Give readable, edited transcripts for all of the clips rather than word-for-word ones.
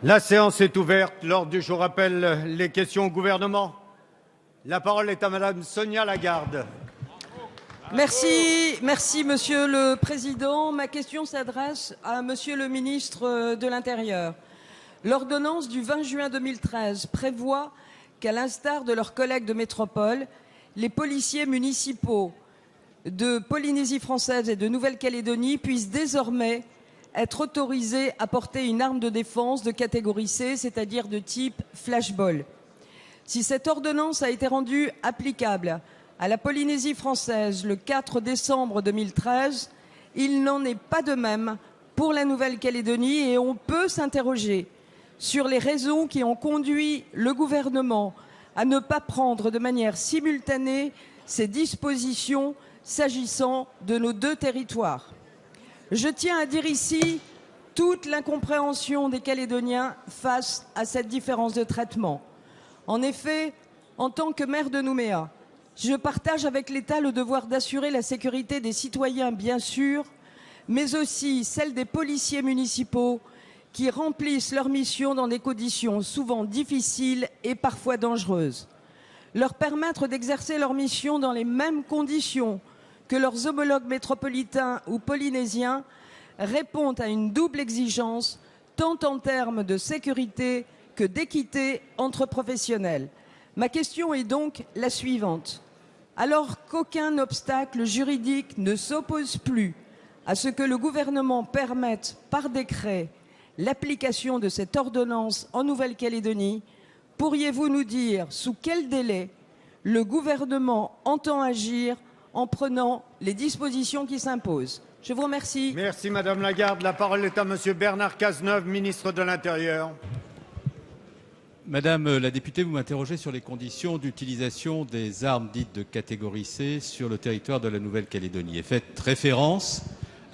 La séance est ouverte. L'ordre du jour appelle les questions au gouvernement. La parole est à Madame Sonia Lagarde. Merci, Monsieur le Président. Ma question s'adresse à Monsieur le Ministre de l'Intérieur. L'ordonnance du 20 juin 2013 prévoit qu'à l'instar de leurs collègues de métropole, les policiers municipaux de Polynésie française et de Nouvelle-Calédonie puissent désormais être autorisés à porter une arme de défense de catégorie C, c'est-à-dire de type flashball. Si cette ordonnance a été rendue applicable à la Polynésie française le 4 décembre 2013, il n'en est pas de même pour la Nouvelle-Calédonie et on peut s'interroger sur les raisons qui ont conduit le gouvernement à ne pas prendre de manière simultanée ces dispositions s'agissant de nos deux territoires. Je tiens à dire ici toute l'incompréhension des Calédoniens face à cette différence de traitement. En effet, en tant que maire de Nouméa, je partage avec l'État le devoir d'assurer la sécurité des citoyens, bien sûr, mais aussi celle des policiers municipaux qui remplissent leur mission dans des conditions souvent difficiles et parfois dangereuses. Leur permettre d'exercer leur mission dans les mêmes conditions que leurs homologues métropolitains ou polynésiens répond à une double exigence, tant en termes de sécurité que d'équité entre professionnels. Ma question est donc la suivante. Alors qu'aucun obstacle juridique ne s'oppose plus à ce que le gouvernement permette par décret l'application de cette ordonnance en Nouvelle-Calédonie, pourriez-vous nous dire sous quel délai le gouvernement entend agir en prenant les dispositions qui s'imposent? Je vous remercie. Merci Madame Lagarde. La parole est à Monsieur Bernard Cazeneuve, ministre de l'Intérieur. Madame la députée, vous m'interrogez sur les conditions d'utilisation des armes dites de catégorie C sur le territoire de la Nouvelle-Calédonie et faites référence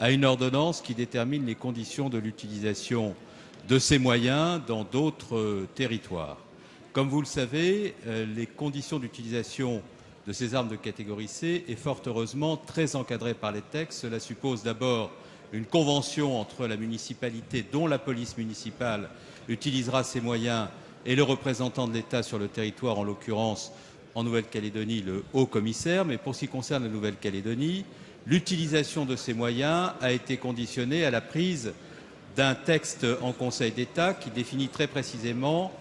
à une ordonnance qui détermine les conditions de l'utilisation de ces moyens dans d'autres territoires. Comme vous le savez, les conditions d'utilisation de ces armes de catégorie C est fort heureusement très encadrées par les textes. Cela suppose d'abord une convention entre la municipalité dont la police municipale utilisera ces moyens et le représentant de l'État sur le territoire, en l'occurrence en Nouvelle-Calédonie, le haut-commissaire. Mais pour ce qui concerne la Nouvelle-Calédonie, l'utilisation de ces moyens a été conditionnée à la prise d'un texte en Conseil d'État qui définit très précisément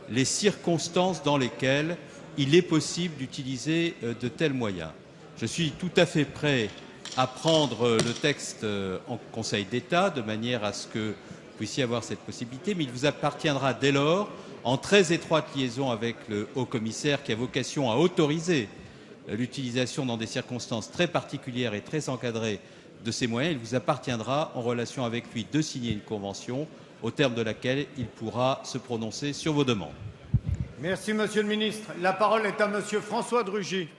les circonstances dans lesquelles il est possible d'utiliser de tels moyens. Je suis tout à fait prêt à prendre le texte en Conseil d'État de manière à ce que vous puissiez avoir cette possibilité, mais il vous appartiendra dès lors, en très étroite liaison avec le haut-commissaire qui a vocation à autoriser l'utilisation dans des circonstances très particulières et très encadrées de ces moyens, il vous appartiendra, en relation avec lui, de signer une convention au terme de laquelle il pourra se prononcer sur vos demandes. Merci Monsieur le Ministre. La parole est à Monsieur François de Rugy.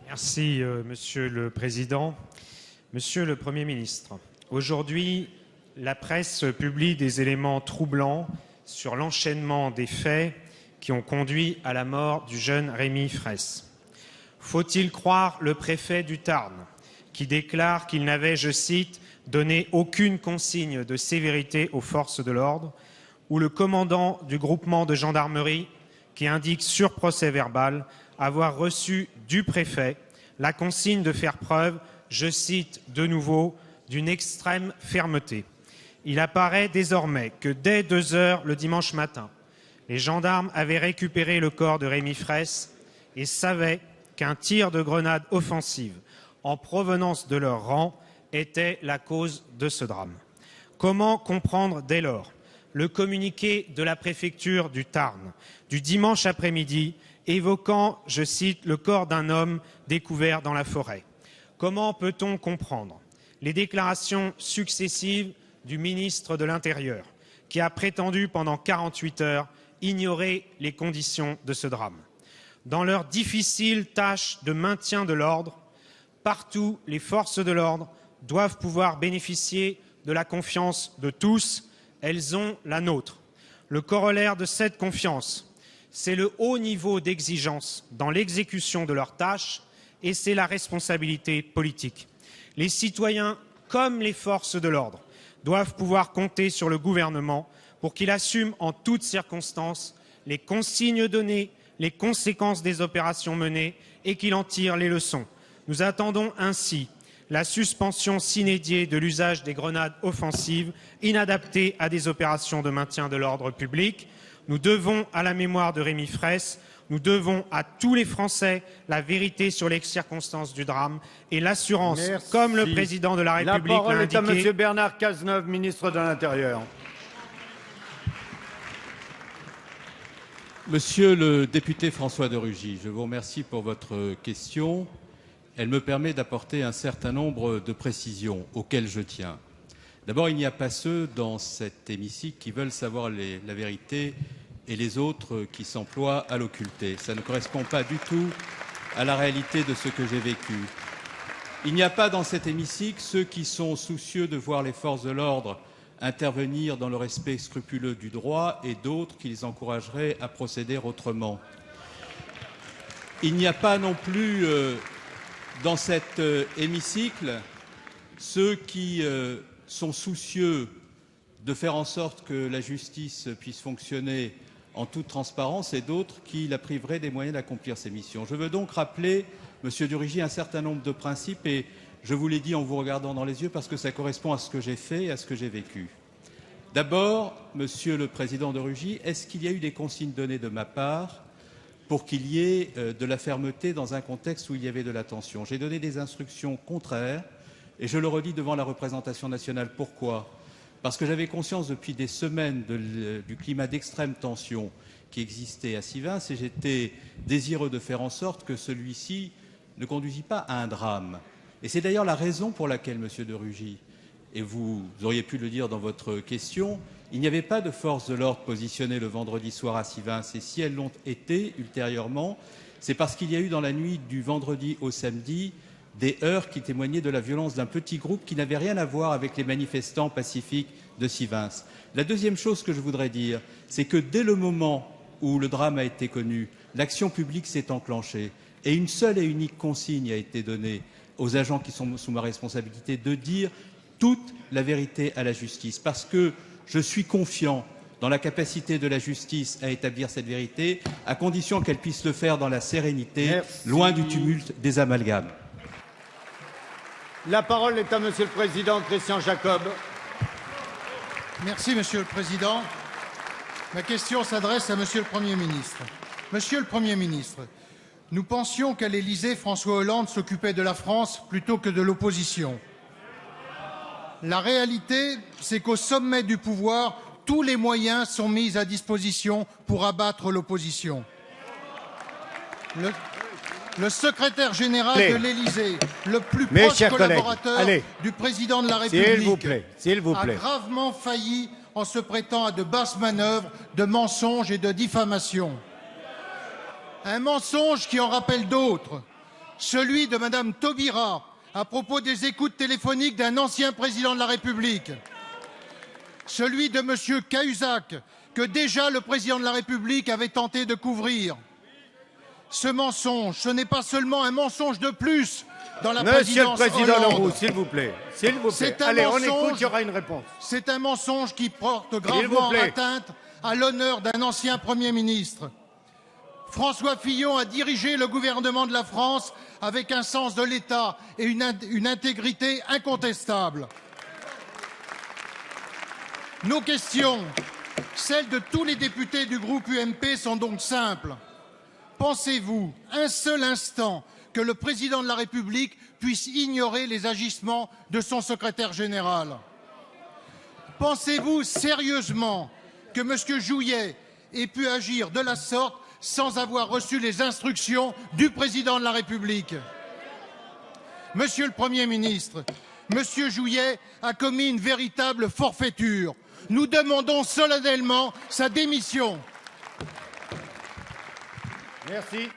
Merci Monsieur le Président. Monsieur le Premier ministre, aujourd'hui, la presse publie des éléments troublants sur l'enchaînement des faits qui ont conduit à la mort du jeune Rémi Fraisse. Faut-il croire le préfet du Tarn qui déclare qu'il n'avait, je cite, donné aucune consigne de sévérité aux forces de l'ordre, ou le commandant du groupement de gendarmerie qui indique sur procès-verbal avoir reçu du préfet la consigne de faire preuve, je cite de nouveau, d'une extrême fermeté. Il apparaît désormais que dès 2 heures le dimanche matin, les gendarmes avaient récupéré le corps de Rémi Fraisse et savaient qu'un tir de grenade offensive en provenance de leur rang était la cause de ce drame. Comment comprendre dès lors le communiqué de la préfecture du Tarn du dimanche après-midi évoquant, je cite, le corps d'un homme découvert dans la forêt? Comment peut-on comprendre les déclarations successives du ministre de l'Intérieur qui a prétendu pendant 48 heures ignorer les conditions de ce drame? Dans leur difficile tâche de maintien de l'ordre, partout les forces de l'ordre doivent pouvoir bénéficier de la confiance de tous. Elles ont la nôtre. Le corollaire de cette confiance, c'est le haut niveau d'exigence dans l'exécution de leurs tâches et c'est la responsabilité politique. Les citoyens comme les forces de l'ordre, doivent pouvoir compter sur le gouvernement pour qu'il assume en toutes circonstances les consignes données, les conséquences des opérations menées et qu'il en tire les leçons. Nous attendons ainsi la suspension sine die de l'usage des grenades offensives inadaptées à des opérations de maintien de l'ordre public. Nous devons à la mémoire de Rémi Fraisse, nous devons à tous les Français la vérité sur les circonstances du drame et l'assurance, comme le président de la République l'a indiqué. La parole est à Monsieur Bernard Cazeneuve, ministre de l'Intérieur. Monsieur le député François de Rugy, je vous remercie pour votre question. Elle me permet d'apporter un certain nombre de précisions auxquelles je tiens. D'abord, il n'y a pas ceux dans cet hémicycle qui veulent savoir la vérité et les autres qui s'emploient à l'occulter. Ça ne correspond pas du tout à la réalité de ce que j'ai vécu. Il n'y a pas dans cet hémicycle ceux qui sont soucieux de voir les forces de l'ordre intervenir dans le respect scrupuleux du droit et d'autres qui les encourageraient à procéder autrement. Il n'y a pas non plus dans cet hémicycle ceux qui sont soucieux de faire en sorte que la justice puisse fonctionner en toute transparence et d'autres qui la priveraient des moyens d'accomplir ses missions. Je veux donc rappeler, Monsieur de Rugy, un certain nombre de principes et je vous l'ai dit en vous regardant dans les yeux parce que ça correspond à ce que j'ai fait et à ce que j'ai vécu. D'abord, Monsieur le Président de Rugy, est-ce qu'il y a eu des consignes données de ma part pour qu'il y ait de la fermeté dans un contexte où il y avait de la tension? J'ai donné des instructions contraires et je le redis devant la représentation nationale. Pourquoi ? Parce que j'avais conscience depuis des semaines du climat d'extrême tension qui existait à Sivins et j'étais désireux de faire en sorte que celui-ci ne conduisit pas à un drame. Et c'est d'ailleurs la raison pour laquelle, Monsieur de Rugy, et vous auriez pu le dire dans votre question, il n'y avait pas de forces de l'ordre positionnées le vendredi soir à Sivins. Et si elles l'ont été ultérieurement, c'est parce qu'il y a eu dans la nuit du vendredi au samedi des heurts qui témoignaient de la violence d'un petit groupe qui n'avait rien à voir avec les manifestants pacifiques de Sivins. La deuxième chose que je voudrais dire, c'est que dès le moment où le drame a été connu, l'action publique s'est enclenchée et une seule et unique consigne a été donnée aux agents qui sont sous ma responsabilité de dire toute la vérité à la justice. Parce que je suis confiant dans la capacité de la justice à établir cette vérité, à condition qu'elle puisse le faire dans la sérénité, loin du tumulte des amalgames. La parole est à Monsieur le Président Christian Jacob. Merci, Monsieur le Président. Ma question s'adresse à Monsieur le Premier ministre. Monsieur le Premier ministre, nous pensions qu'à l'Élysée, François Hollande s'occupait de la France plutôt que de l'opposition. La réalité, c'est qu'au sommet du pouvoir, tous les moyens sont mis à disposition pour abattre l'opposition. Le secrétaire général de l'Élysée, le plus proche collaborateur du président de la République, a gravement failli en se prêtant à de basses manœuvres, de mensonges et de diffamations. Un mensonge qui en rappelle d'autres, celui de Madame Taubira à propos des écoutes téléphoniques d'un ancien président de la République, celui de Monsieur Cahuzac que déjà le président de la République avait tenté de couvrir. Ce mensonge, ce n'est pas seulement un mensonge de plus dans la présidence Monsieur le Président Hollande. Leroux, s'il vous plaît. S'il vous plaît. Allez, on écoute, il y aura une réponse. C'est un mensonge qui porte gravement atteinte à l'honneur d'un ancien Premier ministre. François Fillon a dirigé le gouvernement de la France avec un sens de l'État et une intégrité incontestable. Nos questions, celles de tous les députés du groupe UMP, sont donc simples. Pensez-vous un seul instant que le président de la République puisse ignorer les agissements de son secrétaire général? Pensez-vous sérieusement que M. Jouyet ait pu agir de la sorte sans avoir reçu les instructions du président de la République? Monsieur le Premier ministre, M. Jouyet a commis une véritable forfaiture. Nous demandons solennellement sa démission. Merci.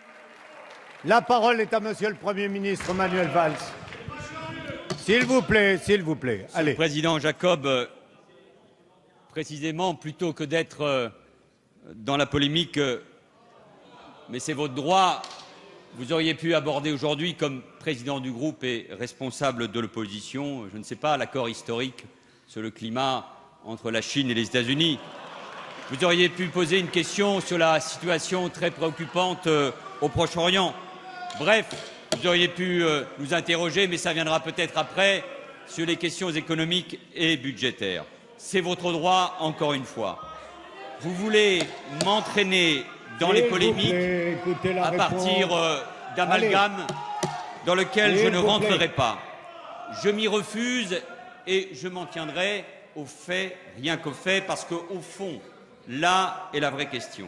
La parole est à Monsieur le Premier ministre Manuel Valls. S'il vous plaît, s'il vous plaît. Allez. Monsieur le Président Jacob, précisément, plutôt que d'être dans la polémique, mais c'est votre droit, vous auriez pu aborder aujourd'hui comme président du groupe et responsable de l'opposition, je ne sais pas, l'accord historique sur le climat entre la Chine et les États-Unis. Vous auriez pu poser une question sur la situation très préoccupante au Proche-Orient. Bref, vous auriez pu nous interroger, mais ça viendra peut-être après, sur les questions économiques et budgétaires. C'est votre droit, encore une fois. Vous voulez m'entraîner dans les polémiques à partir d'amalgames dans lesquels je ne rentrerai pas. Je m'y refuse et je m'en tiendrai aux faits, rien qu'aux faits, parce qu'au fond, là est la vraie question.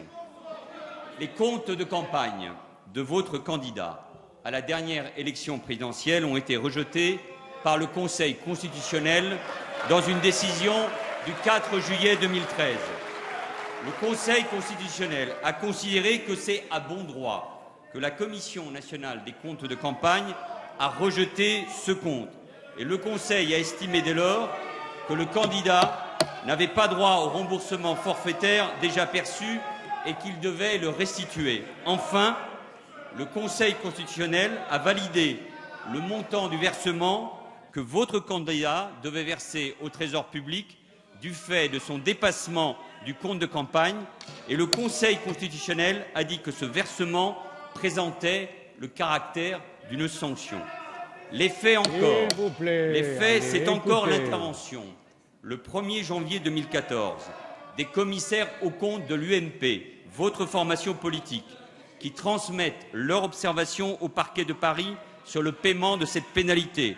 Les comptes de campagne de votre candidat à la dernière élection présidentielle ont été rejetés par le Conseil constitutionnel dans une décision du 4 juillet 2013. Le Conseil constitutionnel a considéré que c'est à bon droit que la Commission nationale des comptes de campagne a rejeté ce compte. Et le Conseil a estimé dès lors que le candidat n'avait pas droit au remboursement forfaitaire déjà perçu et qu'il devait le restituer. Enfin, le Conseil constitutionnel a validé le montant du versement que votre candidat devait verser au Trésor public du fait de son dépassement du compte de campagne, et le Conseil constitutionnel a dit que ce versement présentait le caractère d'une sanction. Les faits encore, c'est encore l'intervention, le 1er janvier 2014, des commissaires aux comptes de l'UMP, votre formation politique, qui transmettent leurs observations au parquet de Paris sur le paiement de cette pénalité.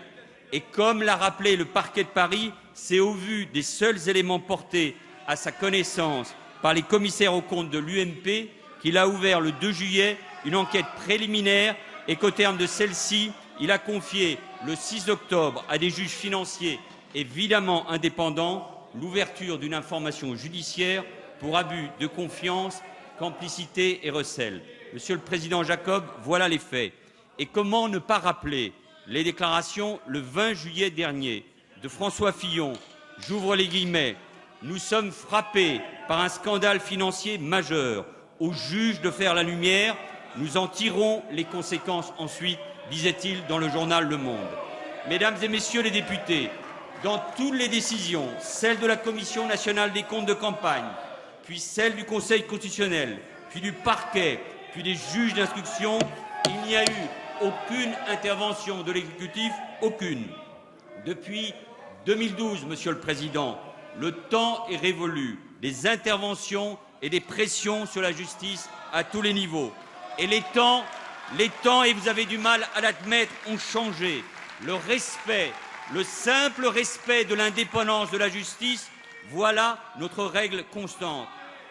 Et comme l'a rappelé le parquet de Paris, c'est au vu des seuls éléments portés à sa connaissance par les commissaires aux comptes de l'UMP qu'il a ouvert le 2 juillet une enquête préliminaire et qu'au terme de celle-ci, il a confié le 6 octobre à des juges financiers évidemment indépendants l'ouverture d'une information judiciaire pour abus de confiance, complicité et recel. Monsieur le Président Jacob, voilà les faits. Et comment ne pas rappeler les déclarations le 20 juillet dernier de François Fillon, j'ouvre les guillemets, « Nous sommes frappés par un scandale financier majeur. Aux juges de faire la lumière, nous en tirerons les conséquences ensuite », disait-il dans le journal Le Monde. Mesdames et Messieurs les députés, dans toutes les décisions, celle de la Commission nationale des comptes de campagne, puis celle du Conseil constitutionnel, puis du parquet, puis des juges d'instruction, il n'y a eu aucune intervention de l'exécutif, aucune. Depuis 2012, Monsieur le Président, le temps est révolu, des interventions et des pressions sur la justice à tous les niveaux. Et les temps, et vous avez du mal à l'admettre, ont changé. Le respect, le simple respect de l'indépendance de la justice, voilà notre règle constante.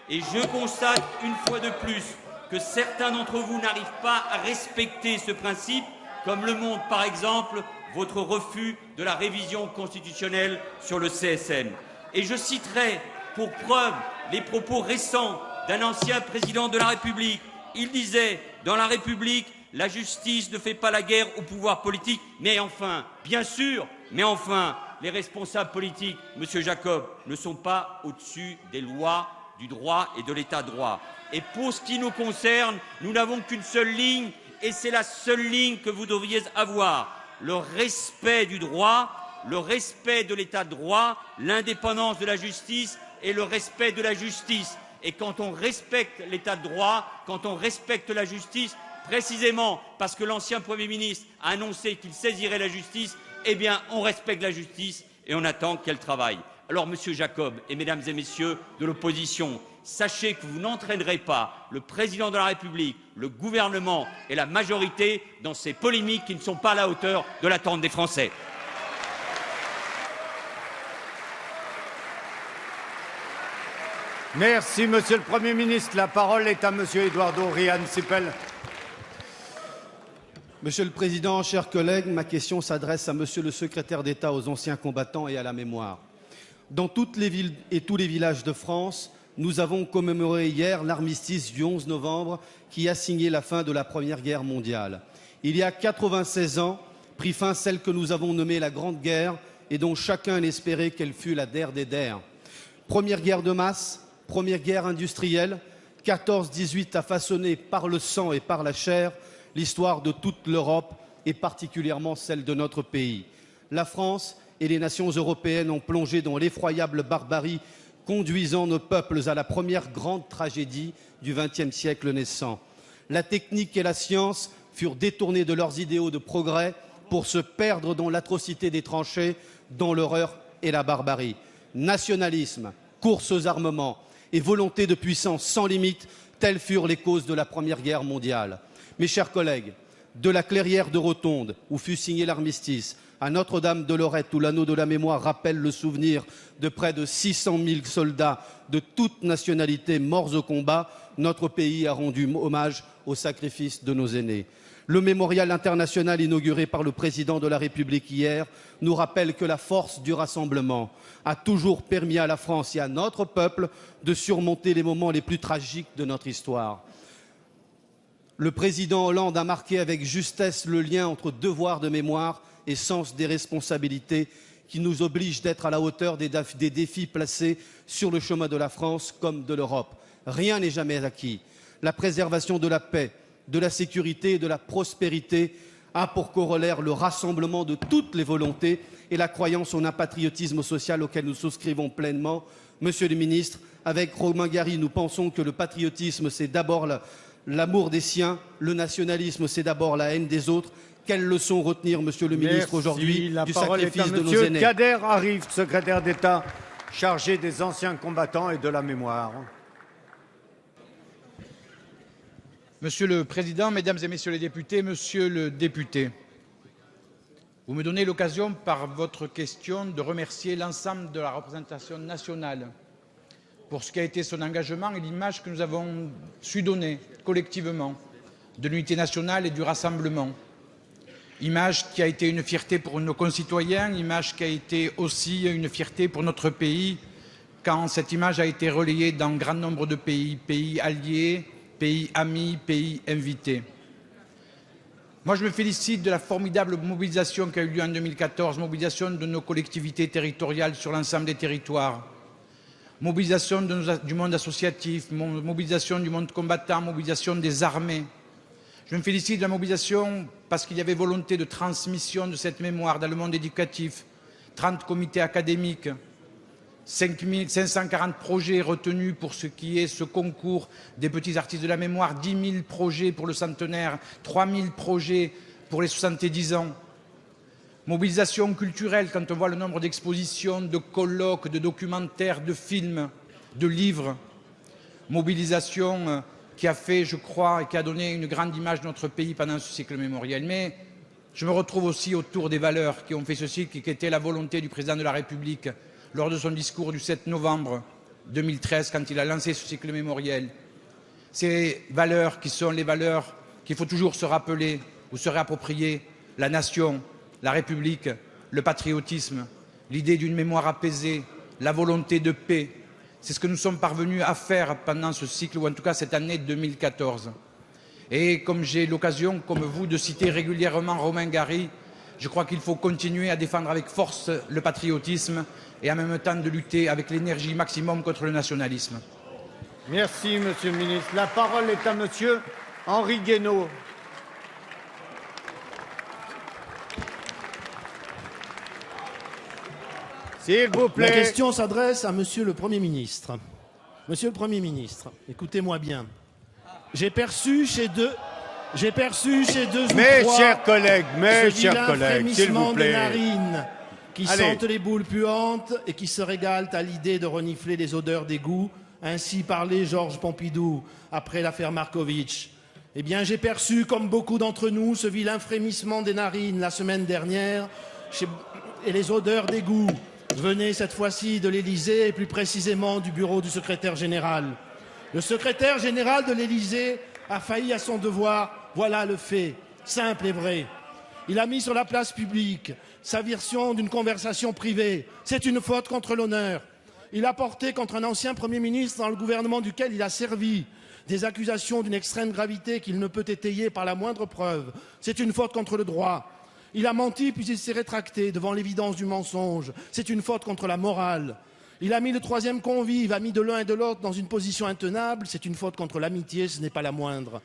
Et je constate une fois de plus que certains d'entre vous n'arrivent pas à respecter ce principe, comme le montre par exemple votre refus de la révision constitutionnelle sur le CSM. Et je citerai pour preuve les propos récents d'un ancien président de la République. Il disait « Dans la République, la justice ne fait pas la guerre au pouvoir politique, mais enfin, bien sûr, mais enfin, les responsables politiques, Monsieur Jacob, ne sont pas au-dessus des lois, du droit et de l'état de droit. Et pour ce qui nous concerne, nous n'avons qu'une seule ligne, et c'est la seule ligne que vous devriez avoir. Le respect du droit, le respect de l'état de droit, l'indépendance de la justice et le respect de la justice. Et quand on respecte l'état de droit, quand on respecte la justice, précisément parce que l'ancien Premier ministre a annoncé qu'il saisirait la justice, eh bien on respecte la justice et on attend qu'elle travaille. Alors, Monsieur Jacob et Mesdames et Messieurs de l'opposition, sachez que vous n'entraînerez pas le Président de la République, le gouvernement et la majorité dans ces polémiques qui ne sont pas à la hauteur de l'attente des Français. Merci, Monsieur le Premier ministre. La parole est à Monsieur Eduardo Riancipel. Monsieur le Président, chers collègues, ma question s'adresse à Monsieur le Secrétaire d'État aux anciens combattants et à la mémoire. Dans toutes les villes et tous les villages de France, nous avons commémoré hier l'armistice du 11 novembre qui a signé la fin de la Première Guerre mondiale. Il y a 96 ans, prit fin celle que nous avons nommée la Grande Guerre et dont chacun espérait qu'elle fût la der des der. Première guerre de masse, première guerre industrielle, 14-18 a façonné par le sang et par la chair l'histoire de toute l'Europe et particulièrement celle de notre pays. La France et les nations européennes ont plongé dans l'effroyable barbarie, conduisant nos peuples à la première grande tragédie du XXe siècle naissant. La technique et la science furent détournées de leurs idéaux de progrès pour se perdre dans l'atrocité des tranchées, dans l'horreur et la barbarie. Nationalisme, course aux armements et volonté de puissance sans limite, telles furent les causes de la Première Guerre mondiale. Mes chers collègues, de la clairière de Rotonde, où fut signé l'armistice, à Notre-Dame de Lorette, où l'anneau de la mémoire rappelle le souvenir de près de 600 000 soldats de toutes nationalités morts au combat, notre pays a rendu hommage au sacrifice de nos aînés. Le mémorial international inauguré par le président de la République hier nous rappelle que la force du rassemblement a toujours permis à la France et à notre peuple de surmonter les moments les plus tragiques de notre histoire. Le président Hollande a marqué avec justesse le lien entre devoir de mémoire et sens des responsabilités qui nous oblige d'être à la hauteur des défis placés sur le chemin de la France comme de l'Europe. Rien n'est jamais acquis. La préservation de la paix, de la sécurité et de la prospérité a pour corollaire le rassemblement de toutes les volontés et la croyance en un patriotisme social auquel nous souscrivons pleinement. Monsieur le ministre, avec Romain Gary, nous pensons que le patriotisme, c'est d'abord l'amour des siens, le nationalisme, c'est d'abord la haine des autres. Quelles leçons retenir, monsieur le ministre, aujourd'hui du sacrifice de nos aînés? Kader Arif, secrétaire d'État chargé des anciens combattants et de la mémoire. Monsieur le Président, Mesdames et Messieurs les députés, Monsieur le député, vous me donnez l'occasion, par votre question, de remercier l'ensemble de la représentation nationale pour ce qui a été son engagement et l'image que nous avons su donner collectivement de l'unité nationale et du rassemblement. Image qui a été une fierté pour nos concitoyens, image qui a été aussi une fierté pour notre pays, quand cette image a été relayée dans un grand nombre de pays, pays alliés, pays amis, pays invités. Moi, je me félicite de la formidable mobilisation qui a eu lieu en 2014, mobilisation de nos collectivités territoriales sur l'ensemble des territoires, mobilisation du monde associatif, mobilisation du monde combattant, mobilisation des armées. Je me félicite de la mobilisation parce qu'il y avait volonté de transmission de cette mémoire dans le monde éducatif, 30 comités académiques, 540 projets retenus pour ce qui est ce concours des petits artistes de la mémoire, 10 000 projets pour le centenaire, 3 000 projets pour les 70 ans. Mobilisation culturelle, quand on voit le nombre d'expositions, de colloques, de documentaires, de films, de livres. Mobilisation qui a fait, je crois, et qui a donné une grande image de notre pays pendant ce cycle mémoriel. Mais je me retrouve aussi autour des valeurs qui ont fait ce cycle et qui étaient la volonté du président de la République lors de son discours du 7 novembre 2013, quand il a lancé ce cycle mémoriel. Ces valeurs qui sont les valeurs qu'il faut toujours se rappeler ou se réapproprier, la nation, la République, le patriotisme, l'idée d'une mémoire apaisée, la volonté de paix. C'est ce que nous sommes parvenus à faire pendant ce cycle, ou en tout cas cette année 2014. Et comme j'ai l'occasion, comme vous, de citer régulièrement Romain Gary, je crois qu'il faut continuer à défendre avec force le patriotisme et en même temps de lutter avec l'énergie maximum contre le nationalisme. Merci, Monsieur le ministre. La parole est à Monsieur Henri Guénaud. S'il vous plaît. La question s'adresse à Monsieur le Premier ministre. Monsieur le Premier ministre, écoutez-moi bien. J'ai perçu chez deux mes chers collègues, s'il vous plaît. Des narines qui sentent les boules puantes et qui se régalent à l'idée de renifler les odeurs d'égout. Ainsi parlait Georges Pompidou après l'affaire Markovitch. Eh bien, j'ai perçu, comme beaucoup d'entre nous, ce vilain frémissement des narines la semaine dernière et les odeurs d'égout venaient cette fois-ci de l'Élysée et plus précisément du bureau du secrétaire général. Le secrétaire général de l'Élysée a failli à son devoir, voilà le fait, simple et vrai. Il a mis sur la place publique sa version d'une conversation privée. C'est une faute contre l'honneur. Il a porté contre un ancien Premier ministre dans le gouvernement duquel il a servi des accusations d'une extrême gravité qu'il ne peut étayer par la moindre preuve. C'est une faute contre le droit. Il a menti puis il s'est rétracté devant l'évidence du mensonge. C'est une faute contre la morale. Il a mis le troisième convive, a mis de l'un et de l'autre dans une position intenable. C'est une faute contre l'amitié, ce n'est pas la moindre.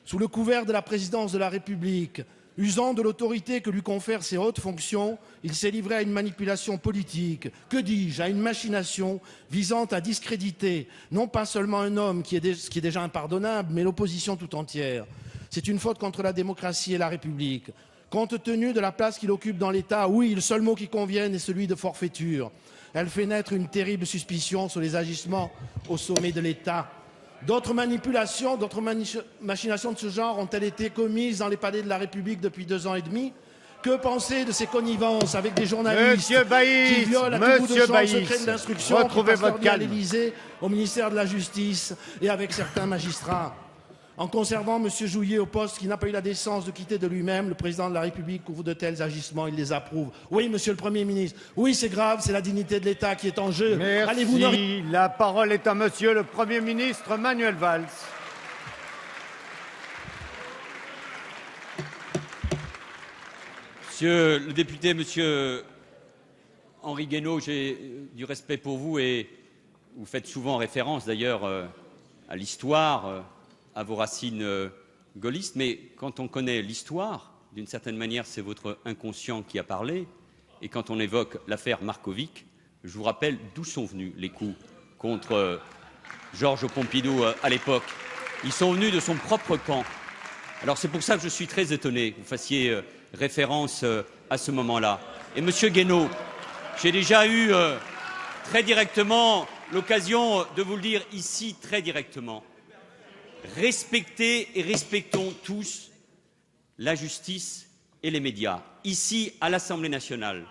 Sous le couvert de la présidence de la République, Usant de l'autorité que lui confèrent ses hautes fonctions, il s'est livré à une manipulation politique, que dis-je, à une machination visant à discréditer non pas seulement un homme ce qui est déjà impardonnable, mais l'opposition tout entière. C'est une faute contre la démocratie et la République. Compte tenu de la place qu'il occupe dans l'État, oui, le seul mot qui convienne est celui de forfaiture. Elle fait naître une terrible suspicion sur les agissements au sommet de l'État. D'autres manipulations, d'autres machinations de ce genre ont-elles été commises dans les palais de la République depuis 2 ans et demi? Que penser de ces connivences avec des journalistes qui violent à tout bout de champ le secret de l'instruction, qui passent leur vie à l'Élysée, au ministère de la Justice et avec certains magistrats? En conservant M. Jouyet au poste qui n'a pas eu la décence de quitter de lui-même, le président de la République couvre de tels agissements, il les approuve. Oui, monsieur le Premier ministre, oui, c'est grave, c'est la dignité de l'État qui est en jeu. Merci. La parole est à monsieur le Premier ministre Manuel Valls. Monsieur le député, monsieur Henri Guénaud, j'ai du respect pour vous et vous faites souvent référence d'ailleurs à l'histoire, à vos racines gaullistes, mais quand on connaît l'histoire, d'une certaine manière, c'est votre inconscient qui a parlé, et quand on évoque l'affaire Markovic, je vous rappelle d'où sont venus les coups contre Georges Pompidou à l'époque. Ils sont venus de son propre camp. Alors c'est pour ça que je suis très étonné que vous fassiez référence à ce moment-là. Et monsieur Guénaud, j'ai déjà eu très directement l'occasion de vous le dire ici très directement. Respectez et respectons tous la justice et les médias. Ici, à l'Assemblée nationale,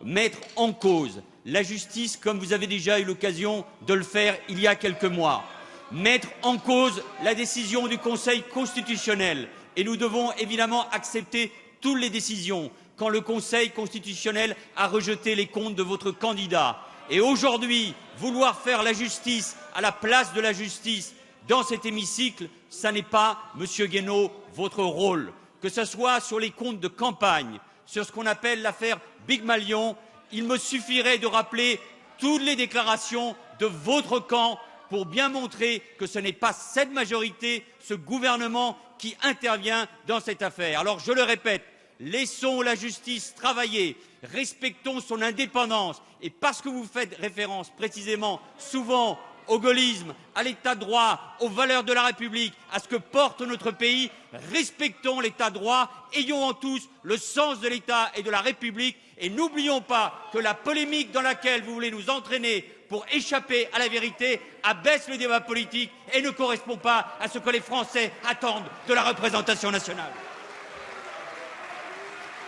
mettre en cause la justice, comme vous avez déjà eu l'occasion de le faire il y a quelques mois, mettre en cause la décision du Conseil constitutionnel, et nous devons évidemment accepter toutes les décisions quand le Conseil constitutionnel a rejeté les comptes de votre candidat. Et aujourd'hui, vouloir faire la justice à la place de la justice dans cet hémicycle, ça n'est pas, monsieur Guénaud, votre rôle. Que ce soit sur les comptes de campagne, sur ce qu'on appelle l'affaire Big Malion, il me suffirait de rappeler toutes les déclarations de votre camp pour bien montrer que ce n'est pas cette majorité, ce gouvernement qui intervient dans cette affaire. Alors je le répète, laissons la justice travailler, respectons son indépendance, et parce que vous faites référence précisément souvent au gaullisme, à l'état de droit, aux valeurs de la République, à ce que porte notre pays, respectons l'état de droit, ayons en tous le sens de l'État et de la République, et n'oublions pas que la polémique dans laquelle vous voulez nous entraîner pour échapper à la vérité abaisse le débat politique et ne correspond pas à ce que les Français attendent de la représentation nationale.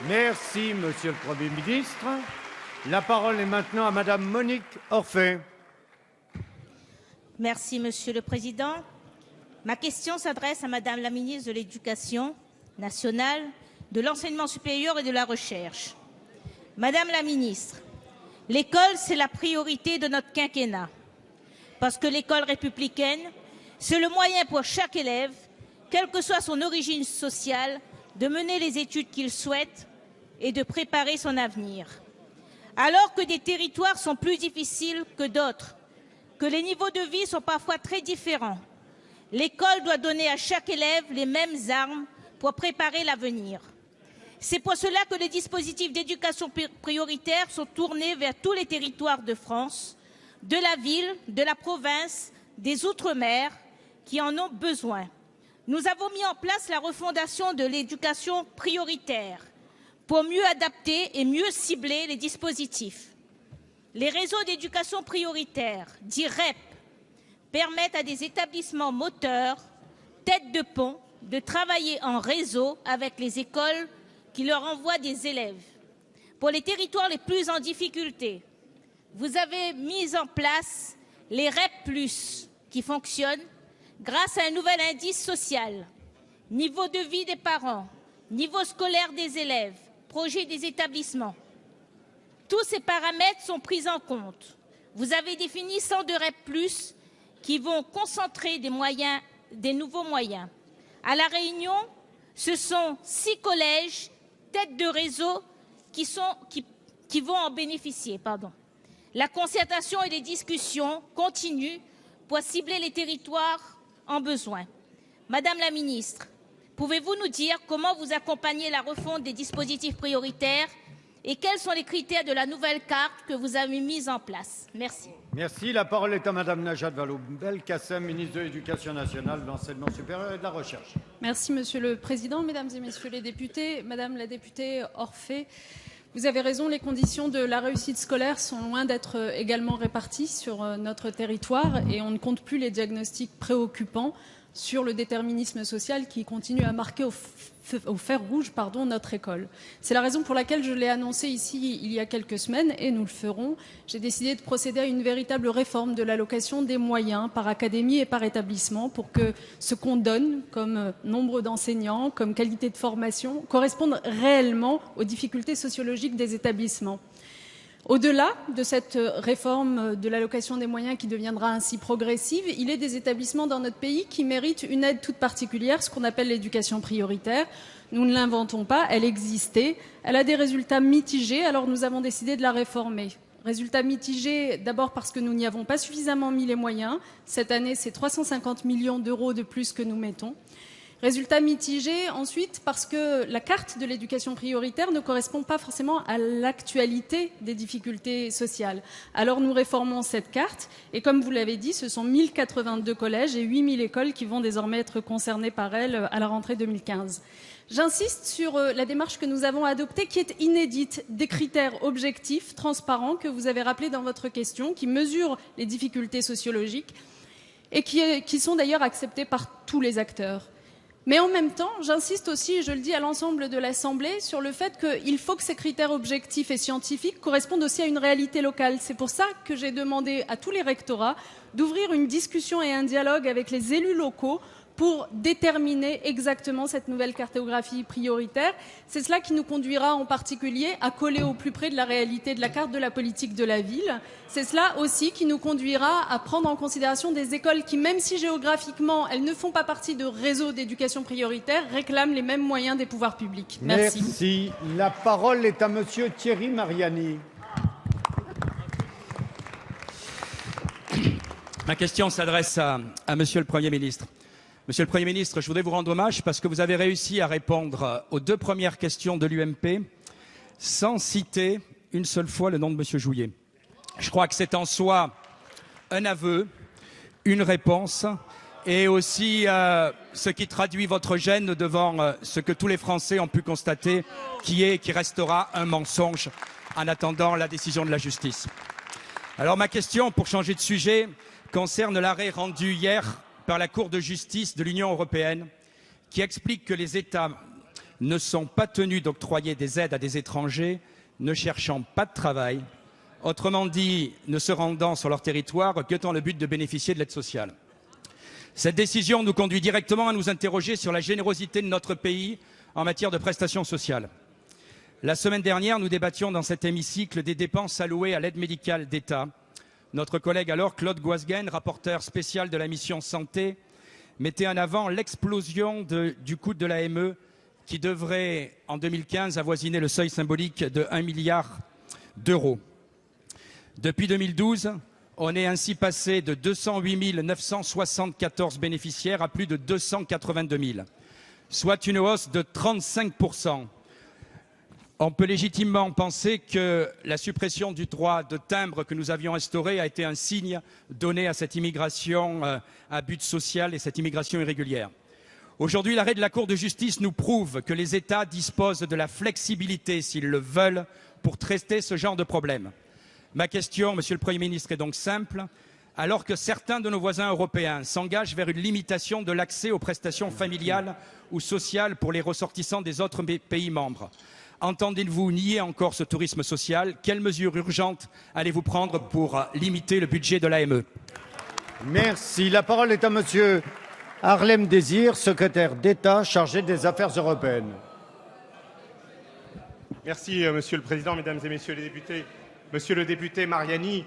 Merci, monsieur le Premier ministre. La parole est maintenant à madame Monique Orphée. Merci, Monsieur le Président. Ma question s'adresse à Madame la ministre de l'Éducation nationale, de l'Enseignement supérieur et de la Recherche. Madame la ministre, l'école, c'est la priorité de notre quinquennat. Parce que l'école républicaine, c'est le moyen pour chaque élève, quelle que soit son origine sociale, de mener les études qu'il souhaite et de préparer son avenir. Alors que des territoires sont plus difficiles que d'autres, que les niveaux de vie sont parfois très différents, l'école doit donner à chaque élève les mêmes armes pour préparer l'avenir. C'est pour cela que les dispositifs d'éducation prioritaire sont tournés vers tous les territoires de France, de la ville, de la province, des Outre-mer, qui en ont besoin. Nous avons mis en place la refondation de l'éducation prioritaire pour mieux adapter et mieux cibler les dispositifs. Les réseaux d'éducation prioritaire, dits REP, permettent à des établissements moteurs, têtes de pont, de travailler en réseau avec les écoles qui leur envoient des élèves. Pour les territoires les plus en difficulté, vous avez mis en place les REP+, qui fonctionnent grâce à un nouvel indice social, niveau de vie des parents, niveau scolaire des élèves, projet des établissements. Tous ces paramètres sont pris en compte. Vous avez défini 102 REP+, qui vont concentrer des nouveaux moyens. À La Réunion, ce sont 6 collèges, têtes de réseau, qui vont en bénéficier. La concertation et les discussions continuent pour cibler les territoires en besoin. Madame la ministre, Pouvez-vous nous dire comment vous accompagnez la refonte des dispositifs prioritaires et quels sont les critères de la nouvelle carte que vous avez mise en place? Merci. Merci. La parole est à Madame Najat Vallaud-Belkacem, ministre de l'Éducation nationale, de l'Enseignement supérieur et de la Recherche. Merci, Monsieur le Président. Mesdames et Messieurs les députés, Madame la députée Orphée, vous avez raison, les conditions de la réussite scolaire sont loin d'être également réparties sur notre territoire et on ne compte plus les diagnostics préoccupants sur le déterminisme social qui continue à marquer au fer rouge notre école. C'est la raison pour laquelle je l'ai annoncé ici il y a quelques semaines, et nous le ferons. J'ai décidé de procéder à une véritable réforme de l'allocation des moyens par académie et par établissement pour que ce qu'on donne comme nombre d'enseignants, comme qualité de formation, corresponde réellement aux difficultés sociologiques des établissements. Au-delà de cette réforme de l'allocation des moyens qui deviendra ainsi progressive, il est des établissements dans notre pays qui méritent une aide toute particulière, ce qu'on appelle l'éducation prioritaire. Nous ne l'inventons pas, elle existait, elle a des résultats mitigés, alors nous avons décidé de la réformer. Résultats mitigés, d'abord parce que nous n'y avons pas suffisamment mis les moyens. Cette année, c'est 350 millions d'euros de plus que nous mettons. Résultat mitigé, ensuite, parce que la carte de l'éducation prioritaire ne correspond pas forcément à l'actualité des difficultés sociales. Alors nous réformons cette carte, et comme vous l'avez dit, ce sont 1082 collèges et 8000 écoles qui vont désormais être concernées par elle à la rentrée 2015. J'insiste sur la démarche que nous avons adoptée, qui est inédite, des critères objectifs, transparents, que vous avez rappelés dans votre question, qui mesurent les difficultés sociologiques et qui sont d'ailleurs acceptés par tous les acteurs. Mais en même temps, j'insiste aussi, et je le dis à l'ensemble de l'Assemblée, sur le fait qu'il faut que ces critères objectifs et scientifiques correspondent aussi à une réalité locale. C'est pour ça que j'ai demandé à tous les rectorats d'ouvrir une discussion et un dialogue avec les élus locaux pour déterminer exactement cette nouvelle cartographie prioritaire. C'est cela qui nous conduira en particulier à coller au plus près de la réalité de la carte de la politique de la ville. C'est cela aussi qui nous conduira à prendre en considération des écoles qui, même si géographiquement elles ne font pas partie de réseaux d'éducation prioritaire, réclament les mêmes moyens des pouvoirs publics. Merci. Merci. La parole est à Monsieur Thierry Mariani. Ma question s'adresse à Monsieur le Premier ministre. Monsieur le Premier ministre, je voudrais vous rendre hommage parce que vous avez réussi à répondre aux 2 premières questions de l'UMP sans citer une seule fois le nom de Monsieur Jouyet. Je crois que c'est en soi un aveu, une réponse et aussi ce qui traduit votre gêne devant ce que tous les Français ont pu constater, qui restera un mensonge en attendant la décision de la justice. Alors ma question, pour changer de sujet, concerne l'arrêt rendu hier par la Cour de justice de l'Union européenne qui explique que les États ne sont pas tenus d'octroyer des aides à des étrangers ne cherchant pas de travail, autrement dit, ne se rendant sur leur territoire que dans le but de bénéficier de l'aide sociale. Cette décision nous conduit directement à nous interroger sur la générosité de notre pays en matière de prestations sociales. La semaine dernière, nous débattions dans cet hémicycle des dépenses allouées à l'aide médicale d'État. Notre collègue alors, Claude Goisguen, rapporteur spécial de la mission Santé, mettait en avant l'explosion du coût de l'AME qui devrait, en 2015, avoisiner le seuil symbolique de 1 milliard d'euros. Depuis 2012, on est ainsi passé de 208 974 bénéficiaires à plus de 282 000, soit une hausse de 35%. On peut légitimement penser que la suppression du droit de timbre que nous avions instauré a été un signe donné à cette immigration à but social et cette immigration irrégulière. Aujourd'hui, l'arrêt de la Cour de justice nous prouve que les États disposent de la flexibilité, s'ils le veulent, pour traiter ce genre de problème. Ma question, Monsieur le Premier ministre, est donc simple. Alors que certains de nos voisins européens s'engagent vers une limitation de l'accès aux prestations familiales ou sociales pour les ressortissants des autres pays membres, entendez-vous nier encore ce tourisme social? Quelles mesures urgentes allez-vous prendre pour limiter le budget de l'AME? Merci. La parole est à Monsieur Harlem Désir, secrétaire d'État chargé des Affaires européennes. Merci, Monsieur le Président, Mesdames et Messieurs les députés. Monsieur le député Mariani,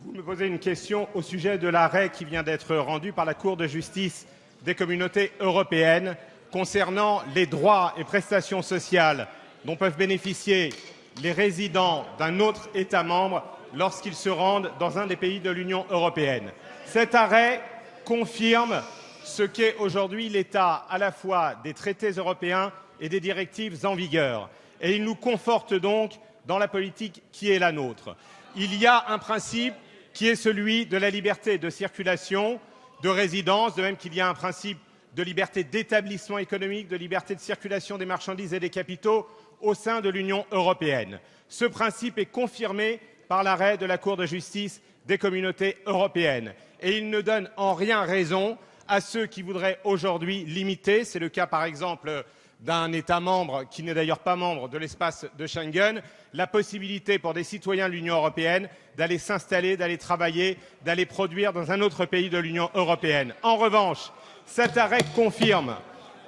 vous me posez une question au sujet de l'arrêt qui vient d'être rendu par la Cour de justice des communautés européennes concernant les droits et prestations sociales dont peuvent bénéficier les résidents d'un autre État membre lorsqu'ils se rendent dans un des pays de l'Union européenne. Cet arrêt confirme ce qu'est aujourd'hui l'état à la fois des traités européens et des directives en vigueur. Et il nous conforte donc dans la politique qui est la nôtre. Il y a un principe qui est celui de la liberté de circulation, de résidence, de même qu'il y a un principe de liberté d'établissement économique, de liberté de circulation des marchandises et des capitaux au sein de l'Union européenne. Ce principe est confirmé par l'arrêt de la Cour de justice des communautés européennes. Et il ne donne en rien raison à ceux qui voudraient aujourd'hui limiter, c'est le cas par exemple d'un État membre qui n'est d'ailleurs pas membre de l'espace de Schengen, la possibilité pour des citoyens de l'Union européenne d'aller s'installer, d'aller travailler, d'aller produire dans un autre pays de l'Union européenne. En revanche, cet arrêt confirme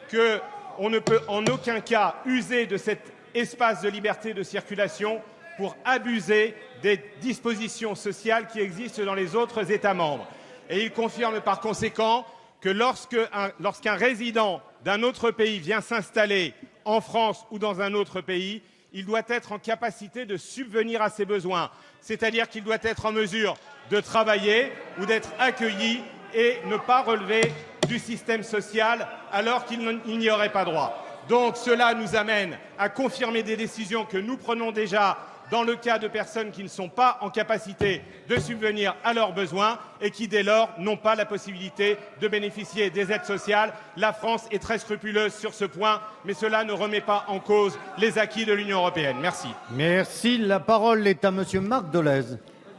qu'on ne peut en aucun cas user de cet espace de liberté de circulation pour abuser des dispositions sociales qui existent dans les autres États membres. Et il confirme par conséquent que lorsqu'un résident d'un autre pays vient s'installer en France ou dans un autre pays, il doit être en capacité de subvenir à ses besoins, c'est-à-dire qu'il doit être en mesure de travailler ou d'être accueilli et ne pas relever du système social alors qu'il n'y aurait pas droit. Donc cela nous amène à confirmer des décisions que nous prenons déjà dans le cas de personnes qui ne sont pas en capacité de subvenir à leurs besoins et qui, dès lors, n'ont pas la possibilité de bénéficier des aides sociales. La France est très scrupuleuse sur ce point, mais cela ne remet pas en cause les acquis de l'Union européenne. Merci. Merci. La parole est à Monsieur Marc Dolez.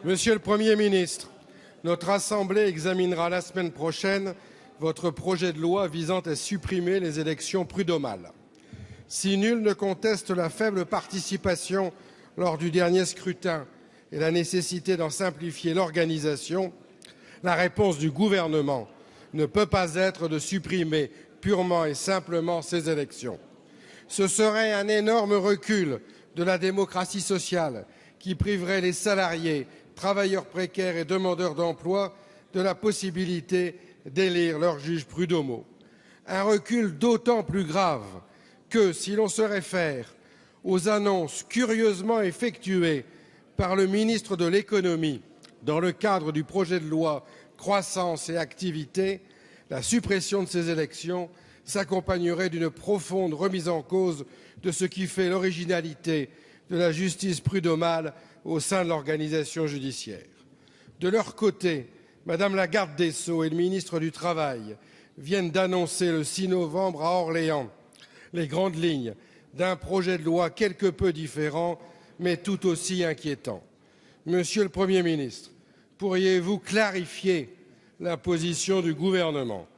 Monsieur le Premier ministre, notre Assemblée examinera la semaine prochaine votre projet de loi visant à supprimer les élections prud'homales. Si nul ne conteste la faible participation lors du dernier scrutin et la nécessité d'en simplifier l'organisation, la réponse du gouvernement ne peut pas être de supprimer purement et simplement ces élections. Ce serait un énorme recul de la démocratie sociale qui priverait les salariés, travailleurs précaires et demandeurs d'emploi de la possibilité d'élire leurs juges prud'homaux. Un recul d'autant plus grave que, si l'on se réfère aux annonces curieusement effectuées par le ministre de l'économie dans le cadre du projet de loi Croissance et Activité, la suppression de ces élections s'accompagnerait d'une profonde remise en cause de ce qui fait l'originalité de la justice prud'homale au sein de l'organisation judiciaire. De leur côté, Madame la garde des Sceaux et le ministre du Travail viennent d'annoncer le 6 novembre à Orléans les grandes lignes d'un projet de loi quelque peu différent, mais tout aussi inquiétant. Monsieur le Premier ministre, pourriez-vous clarifier la position du gouvernement,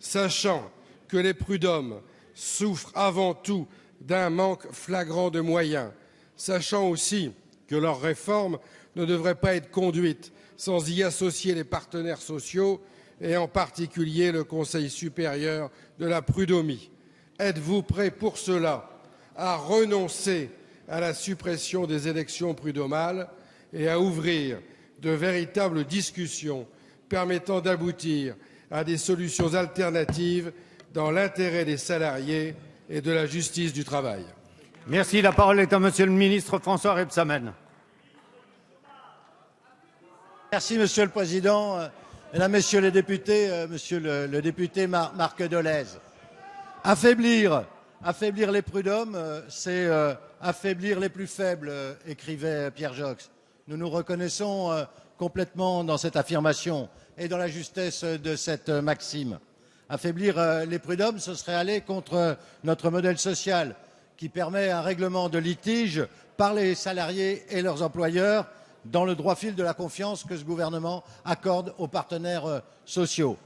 sachant que les prud'hommes souffrent avant tout d'un manque flagrant de moyens, sachant aussi que leur réforme ne devrait pas être conduite sans y associer les partenaires sociaux et en particulier le Conseil supérieur de la prud'homie. Êtes-vous prêt pour cela à renoncer à la suppression des élections prud'homales et à ouvrir de véritables discussions permettant d'aboutir à des solutions alternatives dans l'intérêt des salariés et de la justice du travail? Merci. La parole est à Monsieur le ministre François Rebsamen. Merci, Monsieur le Président. Mesdames, Messieurs les députés, Monsieur le député Marc Dolez. Affaiblir les prud'hommes, c'est affaiblir les plus faibles, écrivait Pierre Joxe. Nous nous reconnaissons complètement dans cette affirmation et dans la justesse de cette maxime. Affaiblir les prud'hommes, ce serait aller contre notre modèle social qui permet un règlement de litige par les salariés et leurs employeurs dans le droit fil de la confiance que ce gouvernement accorde aux partenaires sociaux.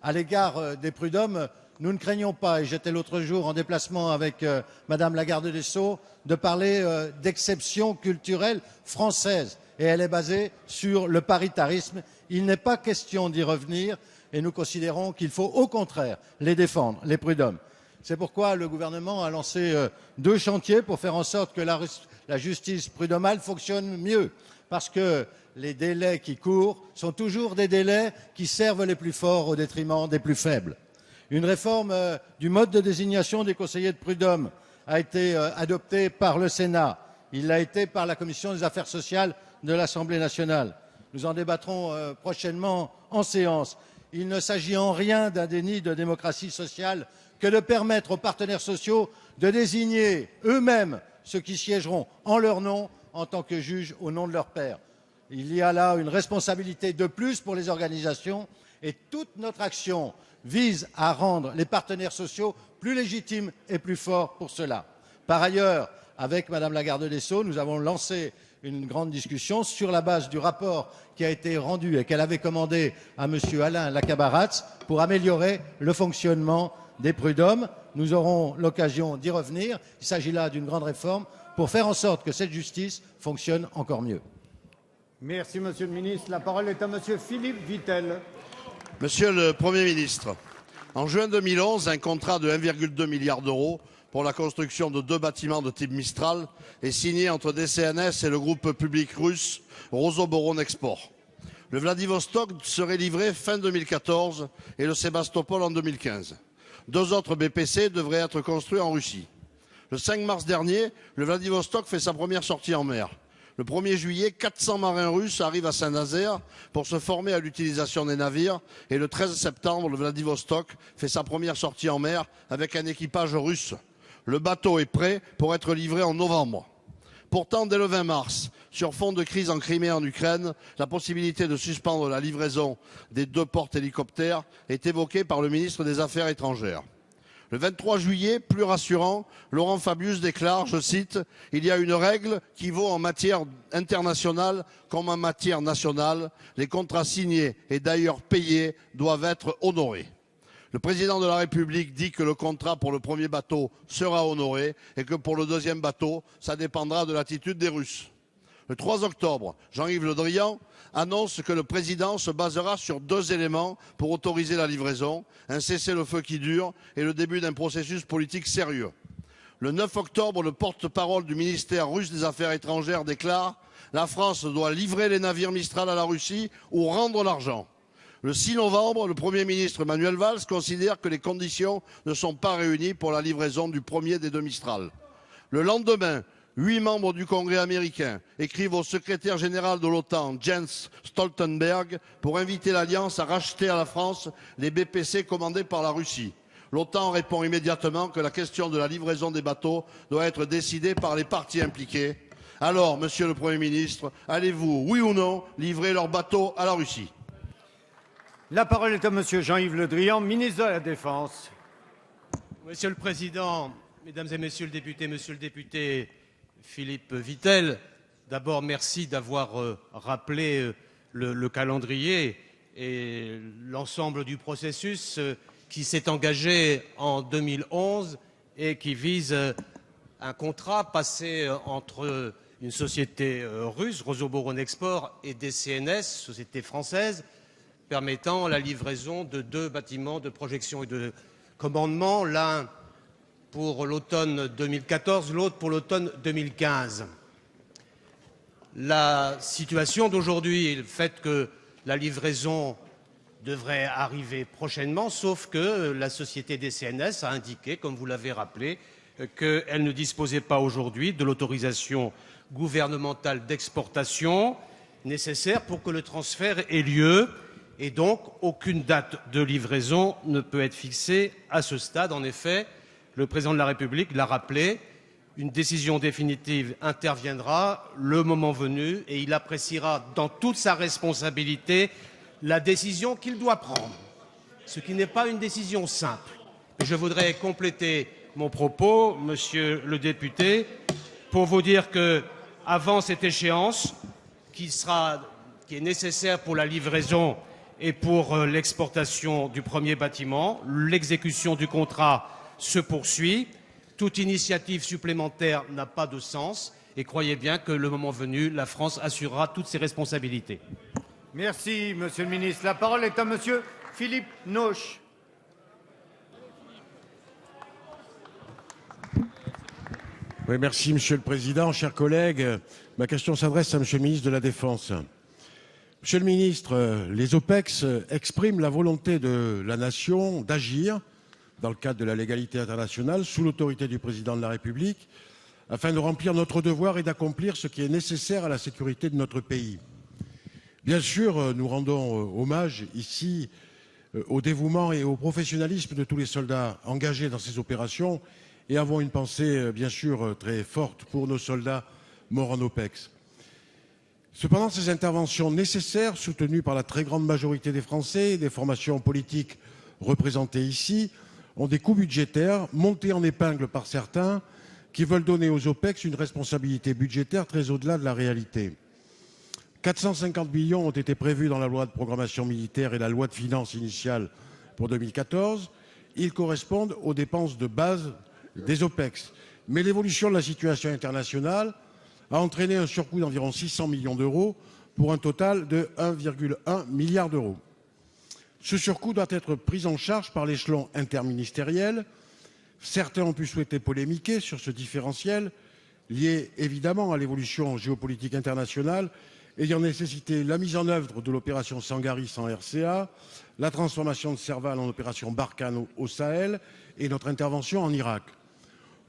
À l'égard des prud'hommes, nous ne craignons pas, et j'étais l'autre jour en déplacement avec Madame la garde des Sceaux, de parler d'exception culturelle française. Et elle est basée sur le paritarisme. Il n'est pas question d'y revenir et nous considérons qu'il faut au contraire les défendre, les prud'hommes. C'est pourquoi le gouvernement a lancé 2 chantiers pour faire en sorte que la justice prud'homale fonctionne mieux. Parce que les délais qui courent sont toujours des délais qui servent les plus forts au détriment des plus faibles. Une réforme du mode de désignation des conseillers de prud'hommes a été adoptée par le Sénat. Il l'a été par la Commission des affaires sociales de l'Assemblée nationale. Nous en débattrons prochainement en séance. il ne s'agit en rien d'un déni de démocratie sociale que de permettre aux partenaires sociaux de désigner eux-mêmes ceux qui siégeront en leur nom en tant que juges au nom de leur pairs. Il y a là une responsabilité de plus pour les organisations et toute notre action vise à rendre les partenaires sociaux plus légitimes et plus forts pour cela. Par ailleurs, avec Madame la garde des Sceaux, nous avons lancé une grande discussion sur la base du rapport qui a été rendu et qu'elle avait commandé à Monsieur Alain Lacabaratz pour améliorer le fonctionnement des prud'hommes. Nous aurons l'occasion d'y revenir. Il s'agit là d'une grande réforme pour faire en sorte que cette justice fonctionne encore mieux. Merci, Monsieur le Ministre. La parole est à Monsieur Philippe Vittel. Monsieur le Premier ministre, en juin 2011, un contrat de 1,2 milliard d'euros pour la construction de 2 bâtiments de type Mistral est signé entre DCNS et le groupe public russe Rosoboronexport. Le Vladivostok serait livré fin 2014 et le Sébastopol en 2015. 2 autres BPC devraient être construits en Russie. Le 5 mars dernier, le Vladivostok fait sa première sortie en mer. Le 1er juillet, 400 marins russes arrivent à Saint-Nazaire pour se former à l'utilisation des navires. Et le 13 septembre, le Vladivostok fait sa première sortie en mer avec un équipage russe. Le bateau est prêt pour être livré en novembre. Pourtant, dès le 20 mars, sur fond de crise en Crimée en Ukraine, la possibilité de suspendre la livraison des 2 porte-hélicoptères est évoquée par le ministre des Affaires étrangères. Le 23 juillet, plus rassurant, Laurent Fabius déclare, je cite, « Il y a une règle qui vaut en matière internationale comme en matière nationale. Les contrats signés et d'ailleurs payés doivent être honorés. » Le président de la République dit que le contrat pour le premier bateau sera honoré et que pour le deuxième bateau, ça dépendra de l'attitude des Russes. Le 3 octobre, Jean-Yves Le Drian annonce que le président se basera sur 2 éléments pour autoriser la livraison, un cessez-le-feu qui dure et le début d'un processus politique sérieux. Le 9 octobre, le porte-parole du ministère russe des Affaires étrangères déclare « La France doit livrer les navires Mistral à la Russie ou rendre l'argent ». Le 6 novembre, le Premier ministre Manuel Valls considère que les conditions ne sont pas réunies pour la livraison du premier des 2 Mistral. Le lendemain, 8 membres du Congrès américain écrivent au secrétaire général de l'OTAN, Jens Stoltenberg, pour inviter l'Alliance à racheter à la France les BPC commandés par la Russie. L'OTAN répond immédiatement que la question de la livraison des bateaux doit être décidée par les parties impliquées. Alors, Monsieur le Premier ministre, allez-vous, oui ou non, livrer leurs bateaux à la Russie ? La parole est à Monsieur Jean-Yves Le Drian, ministre de la Défense. Monsieur le Président, Mesdames et Messieurs les députés, Monsieur le député Philippe Vittel, d'abord merci d'avoir rappelé le calendrier et l'ensemble du processus qui s'est engagé en 2011 et qui vise un contrat passé entre une société russe, Rosoboronexport, et DCNS, société française, permettant la livraison de 2 bâtiments de projection et de commandement, l'un pour l'automne 2014, l'autre pour l'automne 2015. La situation d'aujourd'hui, le fait que la livraison devrait arriver prochainement, sauf que la société DCNS a indiqué, comme vous l'avez rappelé, qu'elle ne disposait pas aujourd'hui de l'autorisation gouvernementale d'exportation nécessaire pour que le transfert ait lieu. Et donc, aucune date de livraison ne peut être fixée à ce stade. En effet, le Président de la République l'a rappelé, une décision définitive interviendra le moment venu et il appréciera dans toute sa responsabilité la décision qu'il doit prendre, ce qui n'est pas une décision simple. Je voudrais compléter mon propos, Monsieur le député, pour vous dire qu'avant cette échéance, qui est nécessaire pour la livraison et pour l'exportation du premier bâtiment, l'exécution du contrat se poursuit. Toute initiative supplémentaire n'a pas de sens et croyez bien que le moment venu, la France assurera toutes ses responsabilités. Merci, Monsieur le Ministre. La parole est à Monsieur Philippe Noche. Oui, merci, Monsieur le Président. Chers collègues, ma question s'adresse à Monsieur le Ministre de la Défense. Monsieur le Ministre, les OPEX expriment la volonté de la nation d'agir dans le cadre de la légalité internationale, sous l'autorité du Président de la République, afin de remplir notre devoir et d'accomplir ce qui est nécessaire à la sécurité de notre pays. Bien sûr, nous rendons hommage ici au dévouement et au professionnalisme de tous les soldats engagés dans ces opérations et avons une pensée, bien sûr, très forte pour nos soldats morts en OPEX. Cependant, ces interventions nécessaires, soutenues par la très grande majorité des Français et des formations politiques représentées ici, ont des coûts budgétaires montés en épingle par certains qui veulent donner aux OPEX une responsabilité budgétaire très au-delà de la réalité. 450 millions ont été prévus dans la loi de programmation militaire et la loi de finances initiale pour 2014. Ils correspondent aux dépenses de base des OPEX. Mais l'évolution de la situation internationale a entraîné un surcoût d'environ 600 millions d'euros pour un total de 1,1 milliard d'euros. Ce surcoût doit être pris en charge par l'échelon interministériel. Certains ont pu souhaiter polémiquer sur ce différentiel, lié évidemment à l'évolution géopolitique internationale, ayant nécessité la mise en œuvre de l'opération Sangaris en RCA, la transformation de Serval en opération Barkhane au Sahel et notre intervention en Irak.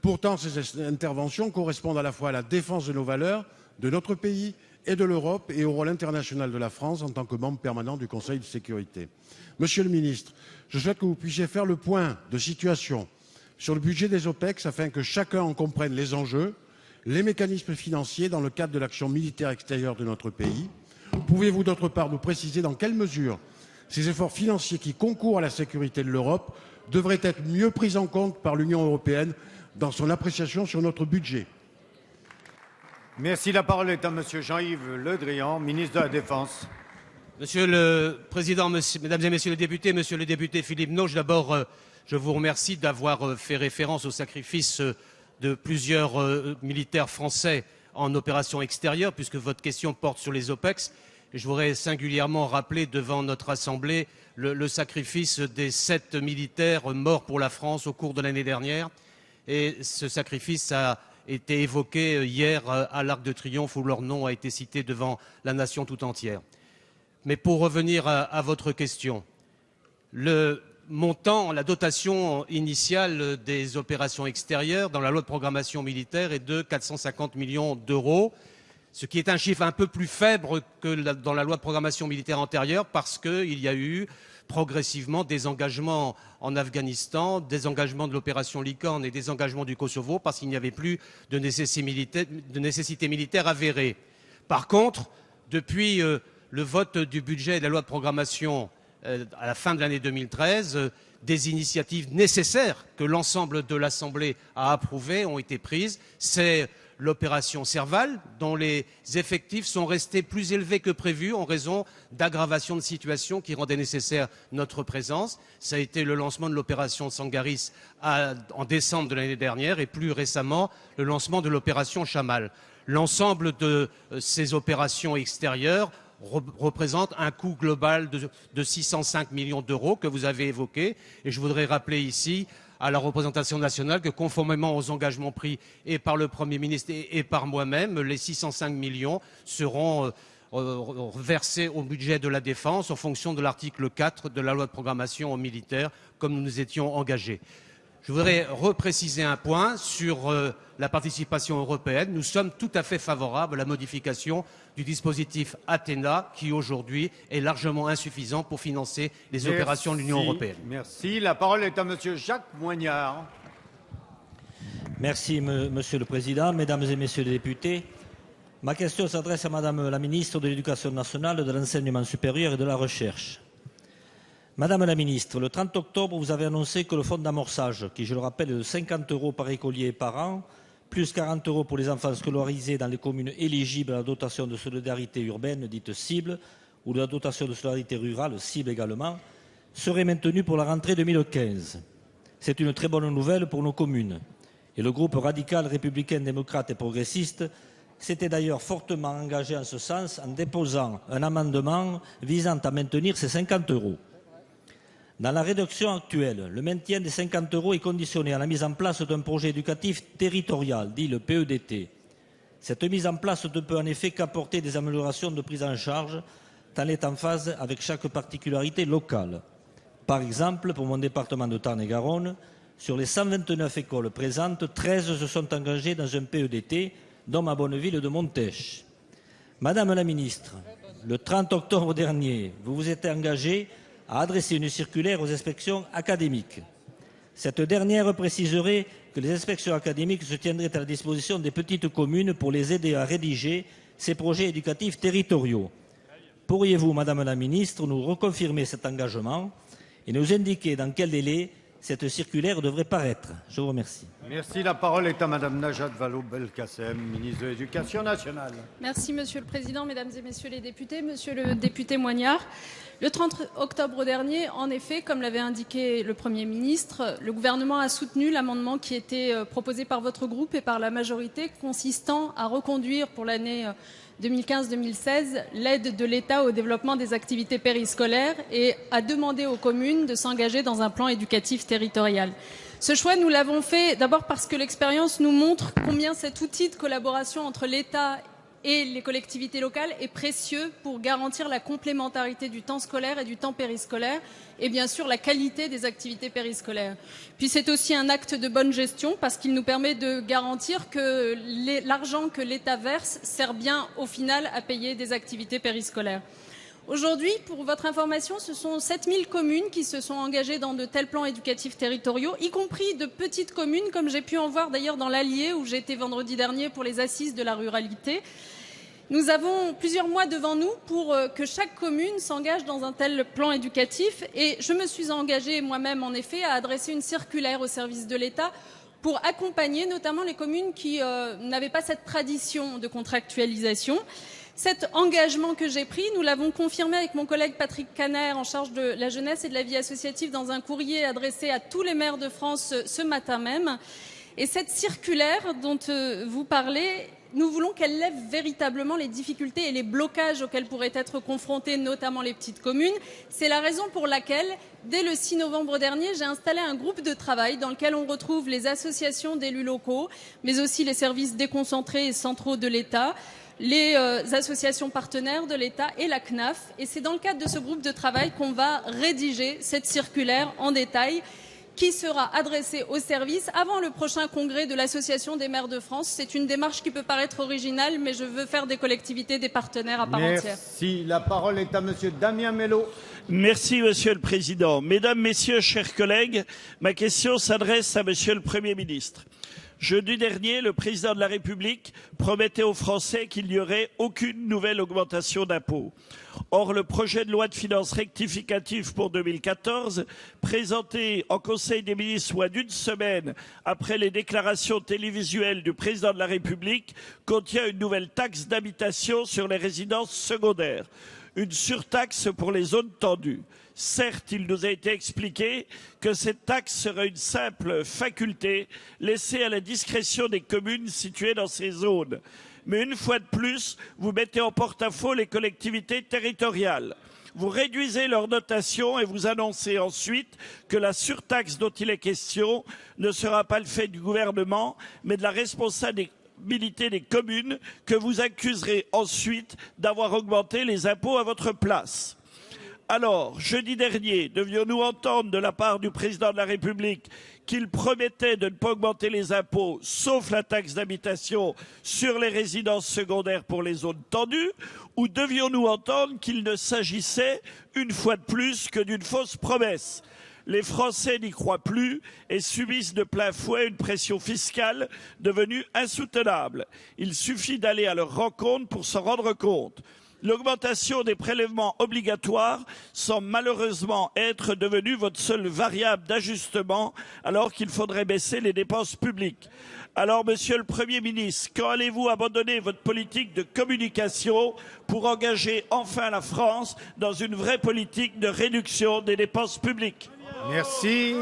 Pourtant, ces interventions correspondent à la fois à la défense de nos valeurs, de notre pays et de l'Europe et au rôle international de la France en tant que membre permanent du Conseil de sécurité. Monsieur le ministre, je souhaite que vous puissiez faire le point de situation sur le budget des OPEX afin que chacun en comprenne les enjeux, les mécanismes financiers dans le cadre de l'action militaire extérieure de notre pays. Pouvez-vous d'autre part nous préciser dans quelle mesure ces efforts financiers qui concourent à la sécurité de l'Europe devraient être mieux pris en compte par l'Union européenne dans son appréciation sur notre budget? Merci. La parole est à Monsieur Jean-Yves Le Drian, ministre de la Défense. Monsieur le Président, Mesdames et Messieurs les députés, Monsieur le député Philippe Noche, d'abord, je vous remercie d'avoir fait référence au sacrifice de plusieurs militaires français en opération extérieure, puisque votre question porte sur les OPEX. Et je voudrais singulièrement rappeler devant notre Assemblée le sacrifice des 7 militaires morts pour la France au cours de l'année dernière. Et ce sacrifice a été évoqué hier à l'Arc de Triomphe, où leur nom a été cité devant la nation tout entière. Mais pour revenir à votre question, le montant, la dotation initiale des opérations extérieures dans la loi de programmation militaire est de 450 millions d'euros, ce qui est un chiffre un peu plus faible que dans la loi de programmation militaire antérieure, parce qu'il y a eu progressivement des engagements en Afghanistan, des engagements de l'opération Licorne et des engagements du Kosovo, parce qu'il n'y avait plus de nécessité militaire avérée. Par contre, depuis le vote du budget et de la loi de programmation à la fin de l'année 2013, des initiatives nécessaires que l'ensemble de l'Assemblée a approuvées ont été prises. C'est l'opération Serval, dont les effectifs sont restés plus élevés que prévu en raison d'aggravation de situations qui rendaient nécessaire notre présence. Ça a été le lancement de l'opération Sangaris en décembre de l'année dernière et plus récemment le lancement de l'opération Chamal. L'ensemble de ces opérations extérieures représente un coût global de 605 millions d'euros que vous avez évoqué. Et je voudrais rappeler ici à la représentation nationale que conformément aux engagements pris et par le Premier ministre et par moi-même, les 605 millions seront versés au budget de la Défense en fonction de l'article 4 de la loi de programmation militaire, comme nous nous étions engagés. Je voudrais repréciser un point sur la participation européenne. Nous sommes tout à fait favorables à la modification du dispositif Athéna, qui aujourd'hui est largement insuffisant pour financer les opérations de l'Union européenne. Merci. La parole est à Monsieur Jacques Moignard. Merci, Monsieur le Président. Mesdames et Messieurs les députés, ma question s'adresse à Madame la Ministre de l'Éducation nationale, de l'Enseignement supérieur et de la Recherche. Madame la Ministre, le 30 octobre, vous avez annoncé que le fonds d'amorçage, qui, je le rappelle, est de 50 € par écolier et par an, plus 40 € pour les enfants scolarisés dans les communes éligibles à la dotation de solidarité urbaine, dite cible, ou de la dotation de solidarité rurale, cible également, serait maintenu pour la rentrée 2015. C'est une très bonne nouvelle pour nos communes. Et le groupe radical, républicain, démocrate et progressiste s'était d'ailleurs fortement engagé en ce sens en déposant un amendement visant à maintenir ces 50 €. Dans la rédaction actuelle, le maintien des 50 € est conditionné à la mise en place d'un projet éducatif territorial, dit le PEDT. Cette mise en place ne peut en effet qu'apporter des améliorations de prise en charge, tant elle est en phase avec chaque particularité locale. Par exemple, pour mon département de Tarn-et-Garonne, sur les 129 écoles présentes, 13 se sont engagées dans un PEDT, dont ma bonne ville de Montèche. Madame la Ministre, le 30 octobre dernier, vous vous êtes engagée a adressé une circulaire aux inspections académiques. Cette dernière préciserait que les inspections académiques se tiendraient à la disposition des petites communes pour les aider à rédiger ces projets éducatifs territoriaux. Pourriez-vous, Madame la Ministre, nous reconfirmer cet engagement et nous indiquer dans quel délai cette circulaire devrait paraître? Je vous remercie. Merci. La parole est à Madame Najat Vallaud-Belkacem, ministre de l'Éducation nationale. Merci, Monsieur le Président, Mesdames et Messieurs les députés. Monsieur le député Moignard, le 30 octobre dernier, en effet, comme l'avait indiqué le Premier ministre, le gouvernement a soutenu l'amendement qui était proposé par votre groupe et par la majorité, consistant à reconduire pour l'année 2015-2016 l'aide de l'État au développement des activités périscolaires et à demander aux communes de s'engager dans un plan éducatif territorial. Ce choix, nous l'avons fait d'abord parce que l'expérience nous montre combien cet outil de collaboration entre l'État et les collectivités locales est précieux pour garantir la complémentarité du temps scolaire et du temps périscolaire et bien sûr la qualité des activités périscolaires. Puis c'est aussi un acte de bonne gestion parce qu'il nous permet de garantir que l'argent que l'État verse sert bien au final à payer des activités périscolaires. Aujourd'hui, pour votre information, ce sont 7000 communes qui se sont engagées dans de tels plans éducatifs territoriaux, y compris de petites communes, comme j'ai pu en voir d'ailleurs dans l'Allier, où j'ai été vendredi dernier pour les assises de la ruralité. Nous avons plusieurs mois devant nous pour que chaque commune s'engage dans un tel plan éducatif et je me suis engagée moi-même en effet à adresser une circulaire au service de l'État pour accompagner notamment les communes qui n'avaient pas cette tradition de contractualisation. Cet engagement que j'ai pris, nous l'avons confirmé avec mon collègue Patrick Kanner en charge de la jeunesse et de la vie associative dans un courrier adressé à tous les maires de France ce matin même. Et cette circulaire dont vous parlez, nous voulons qu'elle lève véritablement les difficultés et les blocages auxquels pourraient être confrontées notamment les petites communes. C'est la raison pour laquelle, dès le 6 novembre dernier, j'ai installé un groupe de travail dans lequel on retrouve les associations d'élus locaux, mais aussi les services déconcentrés et centraux de l'État, les associations partenaires de l'État et la CNAF. Et c'est dans le cadre de ce groupe de travail qu'on va rédiger cette circulaire en détail qui sera adressée aux services avant le prochain congrès de l'Association des maires de France. C'est une démarche qui peut paraître originale, mais je veux faire des collectivités des partenaires à part entière. Merci. La parole est à Monsieur Damien Mello. Merci, Monsieur le Président. Mesdames, Messieurs, chers collègues, ma question s'adresse à Monsieur le Premier ministre. Jeudi dernier, le président de la République promettait aux Français qu'il n'y aurait aucune nouvelle augmentation d'impôts. Or, le projet de loi de finances rectificative pour 2014, présenté en Conseil des ministres moins d'une semaine après les déclarations télévisuelles du président de la République, contient une nouvelle taxe d'habitation sur les résidences secondaires, une surtaxe pour les zones tendues. Certes, il nous a été expliqué que cette taxe serait une simple faculté laissée à la discrétion des communes situées dans ces zones. Mais une fois de plus, vous mettez en porte-à-faux les collectivités territoriales. Vous réduisez leur dotation et vous annoncez ensuite que la surtaxe dont il est question ne sera pas le fait du gouvernement, mais de la responsabilité des communes que vous accuserez ensuite d'avoir augmenté les impôts à votre place. Alors, jeudi dernier, devions-nous entendre de la part du président de la République qu'il promettait de ne pas augmenter les impôts, sauf la taxe d'habitation sur les résidences secondaires pour les zones tendues, ou devions-nous entendre qu'il ne s'agissait, une fois de plus, que d'une fausse promesse? Les Français n'y croient plus et subissent de plein fouet une pression fiscale devenue insoutenable. Il suffit d'aller à leur rencontre pour s'en rendre compte. L'augmentation des prélèvements obligatoires semble malheureusement être devenue votre seule variable d'ajustement alors qu'il faudrait baisser les dépenses publiques. Alors, Monsieur le Premier ministre, quand allez-vous abandonner votre politique de communication pour engager enfin la France dans une vraie politique de réduction des dépenses publiques? Merci.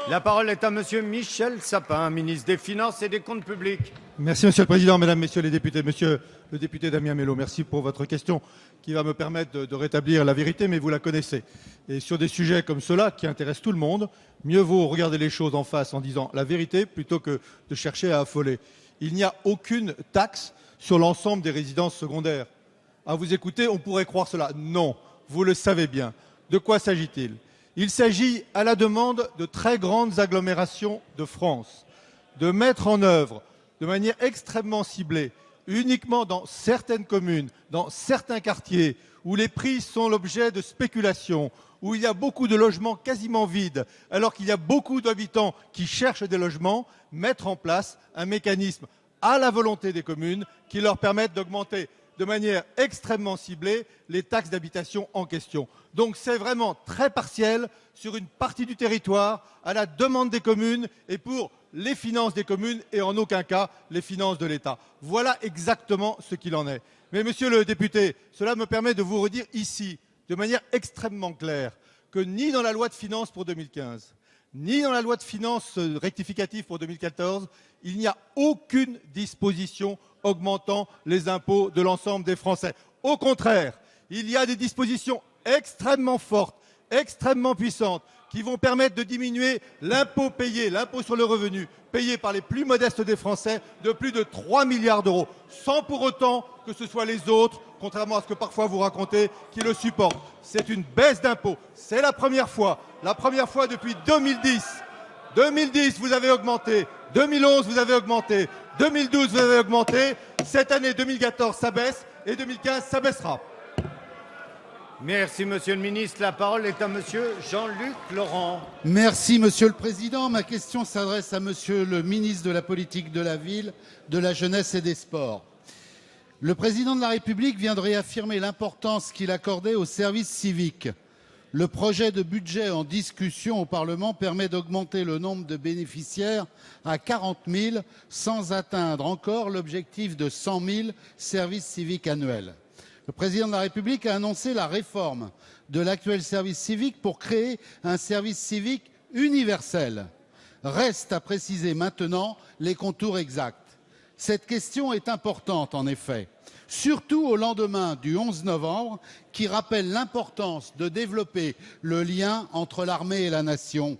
La parole est à Monsieur Michel Sapin, ministre des Finances et des Comptes publics. Merci Monsieur le Président, Mesdames, Messieurs les députés. Monsieur le député Damien Mello, merci pour votre question qui va me permettre de rétablir la vérité, mais vous la connaissez. Et sur des sujets comme ceux-là qui intéressent tout le monde, mieux vaut regarder les choses en face en disant la vérité plutôt que de chercher à affoler. Il n'y a aucune taxe sur l'ensemble des résidences secondaires. À vous écouter, on pourrait croire cela. Non, vous le savez bien. De quoi s'agit-il? Il s'agit, à la demande de très grandes agglomérations de France, de mettre en œuvre de manière extrêmement ciblée uniquement dans certaines communes, dans certains quartiers, où les prix sont l'objet de spéculations, où il y a beaucoup de logements quasiment vides, alors qu'il y a beaucoup d'habitants qui cherchent des logements, mettre en place un mécanisme à la volonté des communes qui leur permette d'augmenter de manière extrêmement ciblée les taxes d'habitation en question. Donc c'est vraiment très partiel sur une partie du territoire, à la demande des communes et pour les finances des communes et en aucun cas les finances de l'État. Voilà exactement ce qu'il en est. Mais monsieur le député, cela me permet de vous redire ici, de manière extrêmement claire, que ni dans la loi de finances pour 2015, ni dans la loi de finances rectificative pour 2014, il n'y a aucune disposition augmentant les impôts de l'ensemble des Français. Au contraire, il y a des dispositions extrêmement fortes, extrêmement puissantes, qui vont permettre de diminuer l'impôt payé, l'impôt sur le revenu, payé par les plus modestes des Français, de plus de 3 milliards d'euros, sans pour autant que ce soit les autres, contrairement à ce que parfois vous racontez, qui le supportent. C'est une baisse d'impôt. C'est la première fois depuis 2010. 2010, vous avez augmenté. 2011, vous avez augmenté. 2012, vous avez augmenté. Cette année, 2014, ça baisse. Et 2015, ça baissera. Merci, Monsieur le Ministre. La parole est à Monsieur Jean-Luc Laurent. Merci, Monsieur le Président. Ma question s'adresse à Monsieur le Ministre de la Politique de la Ville, de la Jeunesse et des Sports. Le Président de la République vient de réaffirmer l'importance qu'il accordait au service civique. Le projet de budget en discussion au Parlement permet d'augmenter le nombre de bénéficiaires à 40 000 sans atteindre encore l'objectif de 100 000 services civiques annuels. Le Président de la République a annoncé la réforme de l'actuel service civique pour créer un service civique universel. Reste à préciser maintenant les contours exacts. Cette question est importante en effet, surtout au lendemain du 11 novembre, qui rappelle l'importance de développer le lien entre l'armée et la nation.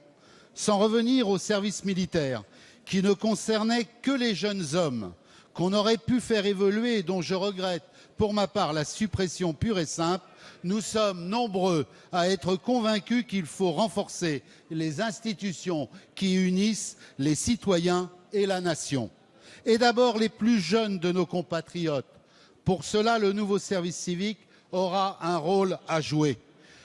Sans revenir au service militaire, qui ne concernait que les jeunes hommes, qu'on aurait pu faire évoluer et dont je regrette pour ma part la suppression pure et simple, nous sommes nombreux à être convaincus qu'il faut renforcer les institutions qui unissent les citoyens et la nation. Et d'abord les plus jeunes de nos compatriotes. Pour cela, le nouveau service civique aura un rôle à jouer.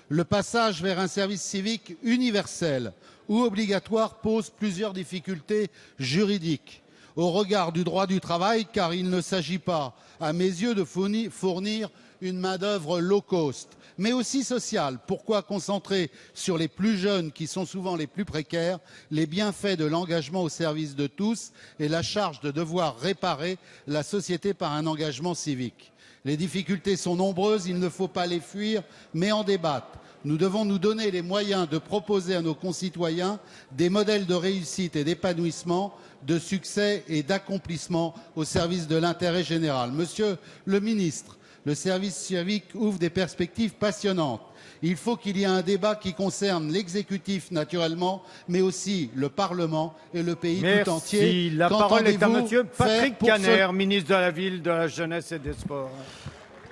Le passage vers un service civique universel ou obligatoire pose plusieurs difficultés juridiques au regard du droit du travail, car il ne s'agit pas, à mes yeux, de fournir une main-d'œuvre low cost, mais aussi sociale. Pourquoi concentrer sur les plus jeunes, qui sont souvent les plus précaires, les bienfaits de l'engagement au service de tous et la charge de devoir réparer la société par un engagement civique? Les difficultés sont nombreuses, il ne faut pas les fuir, mais en débattre. Nous devons nous donner les moyens de proposer à nos concitoyens des modèles de réussite et d'épanouissement, de succès et d'accomplissement au service de l'intérêt général. Monsieur le ministre, le service civique ouvre des perspectives passionnantes. Il faut qu'il y ait un débat qui concerne l'exécutif naturellement, mais aussi le Parlement et le pays tout entier. La parole est à Monsieur Patrick Caner, ministre de la Ville, de la Jeunesse et des Sports.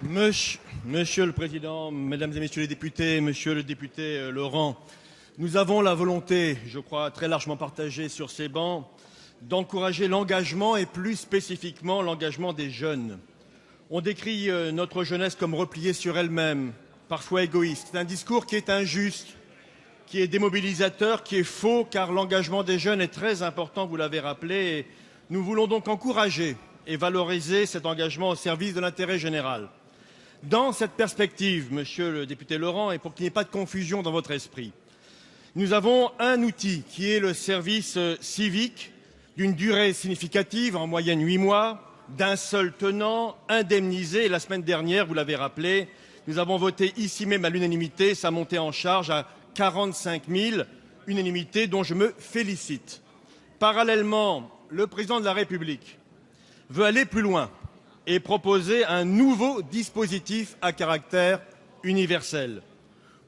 Monsieur le Président, Mesdames et Messieurs les députés, Monsieur le député Laurent, nous avons la volonté, je crois très largement partagée sur ces bancs, d'encourager l'engagement et plus spécifiquement l'engagement des jeunes. On décrit notre jeunesse comme repliée sur elle-même, parfois égoïste. C'est un discours qui est injuste, qui est démobilisateur, qui est faux, car l'engagement des jeunes est très important, vous l'avez rappelé. Et nous voulons donc encourager et valoriser cet engagement au service de l'intérêt général. Dans cette perspective, Monsieur le député Laurent, et pour qu'il n'y ait pas de confusion dans votre esprit, nous avons un outil qui est le service civique d'une durée significative, en moyenne 8 mois, d'un seul tenant, indemnisé. Et la semaine dernière, vous l'avez rappelé, nous avons voté ici même à l'unanimité sa montée en charge à 45 000, unanimité dont je me félicite. Parallèlement, le président de la République veut aller plus loin et proposer un nouveau dispositif à caractère universel.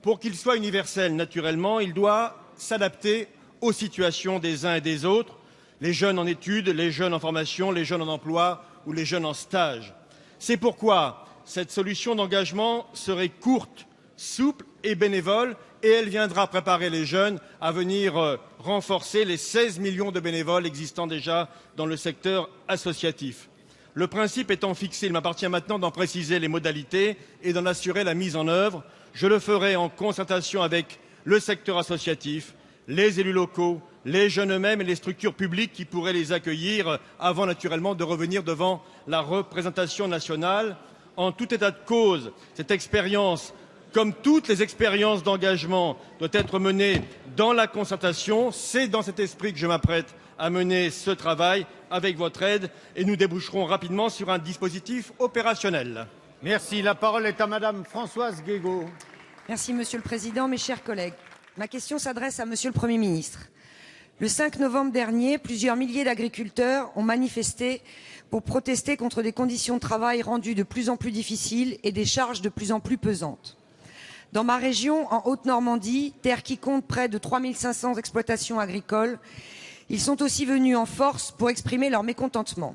Pour qu'il soit universel, naturellement, il doit s'adapter aux situations des uns et des autres, les jeunes en études, les jeunes en formation, les jeunes en emploi ou les jeunes en stage. C'est pourquoi cette solution d'engagement serait courte, souple et bénévole, et elle viendra préparer les jeunes à venir renforcer les 16 millions de bénévoles existants déjà dans le secteur associatif. Le principe étant fixé, il m'appartient maintenant d'en préciser les modalités et d'en assurer la mise en œuvre. Je le ferai en concertation avec le secteur associatif, les élus locaux, les jeunes eux-mêmes et les structures publiques qui pourraient les accueillir avant naturellement de revenir devant la représentation nationale. En tout état de cause, cette expérience, comme toutes les expériences d'engagement, doit être menée dans la concertation. C'est dans cet esprit que je m'apprête à mener ce travail avec votre aide et nous déboucherons rapidement sur un dispositif opérationnel. Merci. La parole est à Madame Françoise Guégaud. Merci Monsieur le Président, mes chers collègues. Ma question s'adresse à Monsieur le Premier ministre. Le 5 novembre dernier, plusieurs milliers d'agriculteurs ont manifesté pour protester contre des conditions de travail rendues de plus en plus difficiles et des charges de plus en plus pesantes. Dans ma région, en Haute-Normandie, terre qui compte près de 3500 exploitations agricoles, ils sont aussi venus en force pour exprimer leur mécontentement.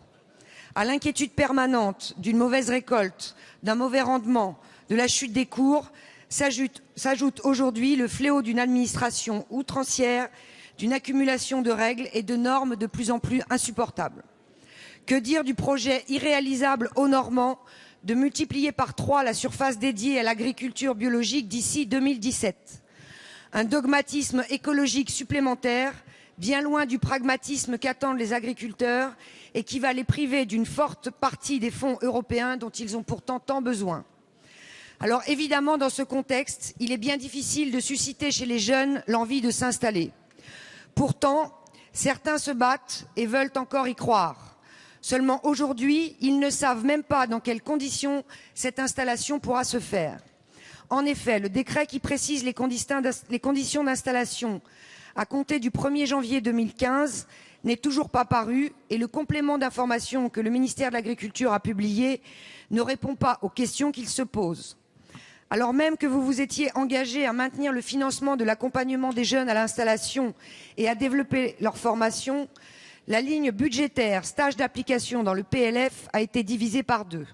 À l'inquiétude permanente d'une mauvaise récolte, d'un mauvais rendement, de la chute des cours, s'ajoute aujourd'hui le fléau d'une administration outrancière, d'une accumulation de règles et de normes de plus en plus insupportables. Que dire du projet irréalisable aux Normands de multiplier par 3 la surface dédiée à l'agriculture biologique d'ici 2017? Un dogmatisme écologique supplémentaire, bien loin du pragmatisme qu'attendent les agriculteurs et qui va les priver d'une forte partie des fonds européens dont ils ont pourtant tant besoin. Alors évidemment, dans ce contexte, il est bien difficile de susciter chez les jeunes l'envie de s'installer. Pourtant, certains se battent et veulent encore y croire. Seulement aujourd'hui, ils ne savent même pas dans quelles conditions cette installation pourra se faire. En effet, le décret qui précise les conditions d'installation à compter du 1er janvier 2015 n'est toujours pas paru et le complément d'information que le ministère de l'Agriculture a publié ne répond pas aux questions qu'il se pose. Alors même que vous vous étiez engagé à maintenir le financement de l'accompagnement des jeunes à l'installation et à développer leur formation, la ligne budgétaire stage d'application dans le PLF a été divisée par 2.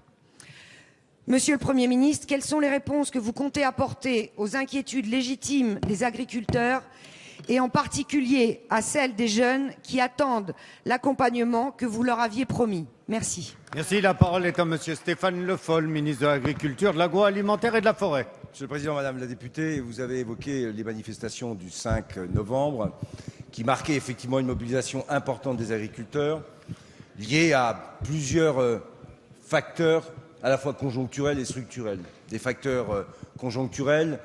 Monsieur le Premier ministre, quelles sont les réponses que vous comptez apporter aux inquiétudes légitimes des agriculteurs et en particulier à celles des jeunes qui attendent l'accompagnement que vous leur aviez promis? Merci. Merci. La parole est à Monsieur Stéphane Le Foll, ministre de l'Agriculture, de l'Agroalimentaire et de la Forêt. Monsieur le Président, Madame la députée, vous avez évoqué les manifestations du 5 novembre qui marquaient effectivement une mobilisation importante des agriculteurs liée à plusieurs facteurs à la fois conjoncturels et structurels. Des facteurs conjoncturels,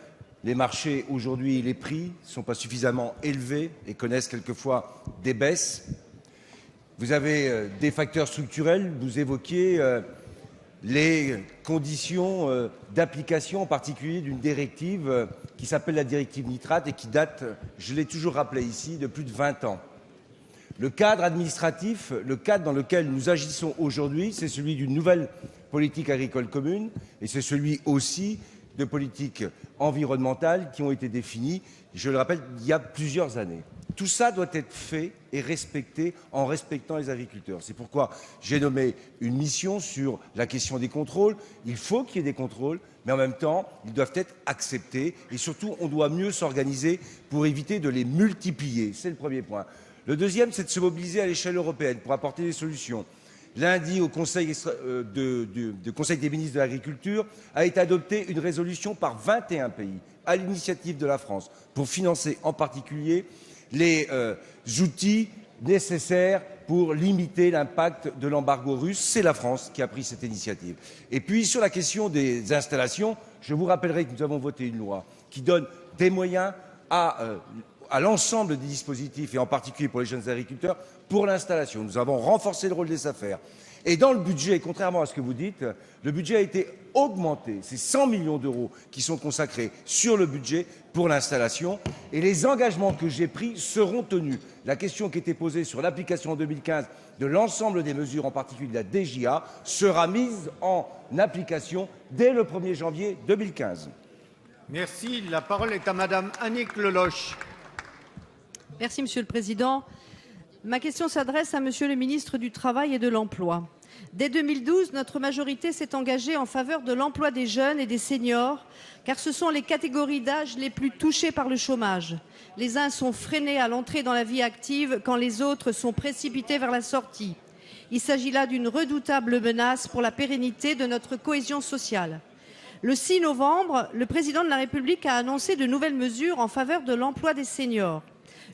les marchés aujourd'hui, les prix ne sont pas suffisamment élevés et connaissent quelquefois des baisses. Vous avez des facteurs structurels, vous évoquiez les conditions d'application, en particulier d'une directive qui s'appelle la directive nitrate et qui date, je l'ai toujours rappelé ici, de plus de 20 ans. Le cadre administratif, le cadre dans lequel nous agissons aujourd'hui, c'est celui d'une nouvelle politique agricole commune et c'est celui aussi de politiques environnementales qui ont été définies, je le rappelle, il y a plusieurs années. Tout ça doit être fait et respecté en respectant les agriculteurs. C'est pourquoi j'ai nommé une mission sur la question des contrôles. Il faut qu'il y ait des contrôles, mais en même temps, ils doivent être acceptés. Et surtout, on doit mieux s'organiser pour éviter de les multiplier. C'est le premier point. Le deuxième, c'est de se mobiliser à l'échelle européenne pour apporter des solutions. Lundi, au Conseil des ministres de l'Agriculture, a été adoptée une résolution par 21 pays, à l'initiative de la France, pour financer en particulier les outils nécessaires pour limiter l'impact de l'embargo russe. C'est la France qui a pris cette initiative. Et puis, sur la question des installations, je vous rappellerai que nous avons voté une loi qui donne des moyens à l'ensemble des dispositifs, et en particulier pour les jeunes agriculteurs, pour l'installation. Nous avons renforcé le rôle des SAFER. Et dans le budget, contrairement à ce que vous dites, le budget a été augmenté. C'est 100 millions d'euros qui sont consacrés sur le budget pour l'installation. Et les engagements que j'ai pris seront tenus. La question qui était posée sur l'application en 2015 de l'ensemble des mesures, en particulier de la DJA, sera mise en application dès le 1er janvier 2015. Merci. La parole est à Madame Annick Leloch. Merci, Monsieur le Président. Ma question s'adresse à Monsieur le ministre du Travail et de l'Emploi. Dès 2012, notre majorité s'est engagée en faveur de l'emploi des jeunes et des seniors, car ce sont les catégories d'âge les plus touchées par le chômage. Les uns sont freinés à l'entrée dans la vie active, quand les autres sont précipités vers la sortie. Il s'agit là d'une redoutable menace pour la pérennité de notre cohésion sociale. Le 6 novembre, le président de la République a annoncé de nouvelles mesures en faveur de l'emploi des seniors.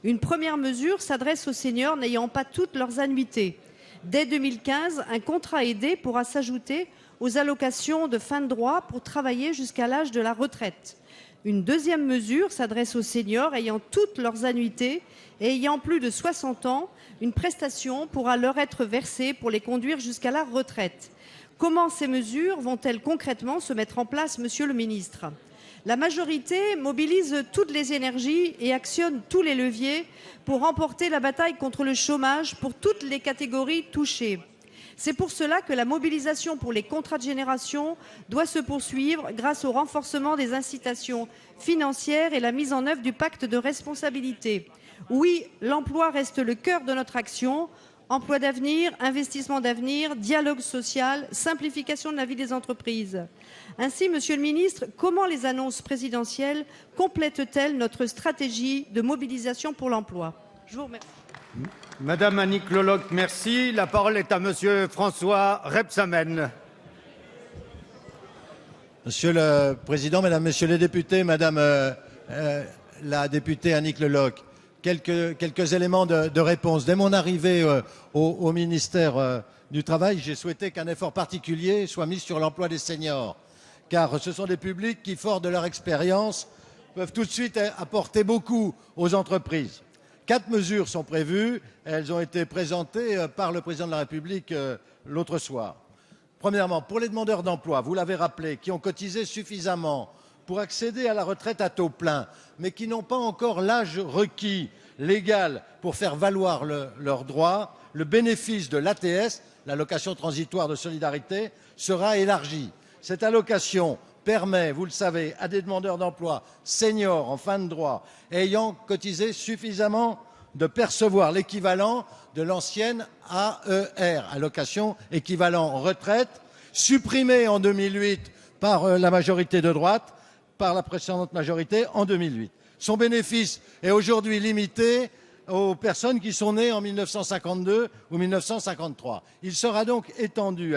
Une première mesure s'adresse aux seniors n'ayant pas toutes leurs annuités. Dès 2015, un contrat aidé pourra s'ajouter aux allocations de fin de droit pour travailler jusqu'à l'âge de la retraite. Une deuxième mesure s'adresse aux seniors ayant toutes leurs annuités et ayant plus de 60 ans. Une prestation pourra leur être versée pour les conduire jusqu'à la retraite. Comment ces mesures vont-elles concrètement se mettre en place, Monsieur le ministre? La majorité mobilise toutes les énergies et actionne tous les leviers pour remporter la bataille contre le chômage pour toutes les catégories touchées. C'est pour cela que la mobilisation pour les contrats de génération doit se poursuivre grâce au renforcement des incitations financières et la mise en œuvre du pacte de responsabilité. Oui, l'emploi reste le cœur de notre action. Emploi d'avenir, investissement d'avenir, dialogue social, simplification de la vie des entreprises. Ainsi, Monsieur le ministre, comment les annonces présidentielles complètent-elles notre stratégie de mobilisation pour l'emploi? Je vous remercie. Madame Annick Lelloc, merci. La parole est à Monsieur François Rebsamen. Monsieur le Président, Mesdames, Messieurs les députés, Madame la députée Annick Lelloc, quelques éléments de réponse. Dès mon arrivée au ministère du Travail, j'ai souhaité qu'un effort particulier soit mis sur l'emploi des seniors, car ce sont des publics qui, forts de leur expérience, peuvent tout de suite apporter beaucoup aux entreprises. 4 mesures sont prévues. Elles ont été présentées par le Président de la République l'autre soir. Premièrement, pour les demandeurs d'emploi, vous l'avez rappelé, qui ont cotisé suffisamment pour accéder à la retraite à taux plein, mais qui n'ont pas encore l'âge requis légal pour faire valoir leurs droits, le bénéfice de l'ATS, l'allocation transitoire de solidarité, sera élargi. Cette allocation permet, vous le savez, à des demandeurs d'emploi seniors en fin de droit, ayant cotisé suffisamment, de percevoir l'équivalent de l'ancienne AER, allocation équivalent retraite, supprimée en 2008 par la majorité de droite, par la précédente majorité en 2008. Son bénéfice est aujourd'hui limité aux personnes qui sont nées en 1952 ou 1953. Elle sera donc étendue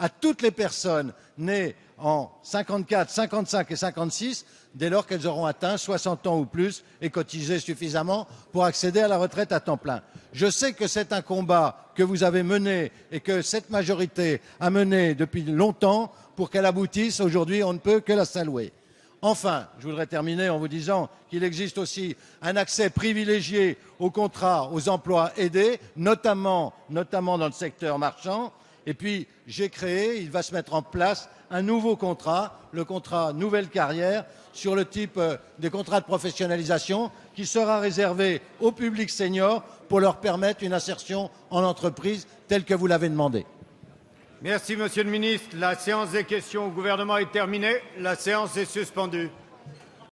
à toutes les personnes nées en 54, 55 et 56, dès lors qu'elles auront atteint 60 ans ou plus et cotisé suffisamment pour accéder à la retraite à temps plein. Je sais que c'est un combat que vous avez mené et que cette majorité a mené depuis longtemps pour qu'elle aboutisse. Aujourd'hui, on ne peut que la saluer. Enfin, je voudrais terminer en vous disant qu'il existe aussi un accès privilégié aux contrats, aux emplois aidés, notamment dans le secteur marchand. Et puis, il va se mettre en place un nouveau contrat, le contrat nouvelle carrière, sur le type des contrats de professionnalisation qui sera réservé au public senior pour leur permettre une insertion en entreprise telle que vous l'avez demandé. Merci, Monsieur le Ministre. La séance des questions au gouvernement est terminée. La séance est suspendue.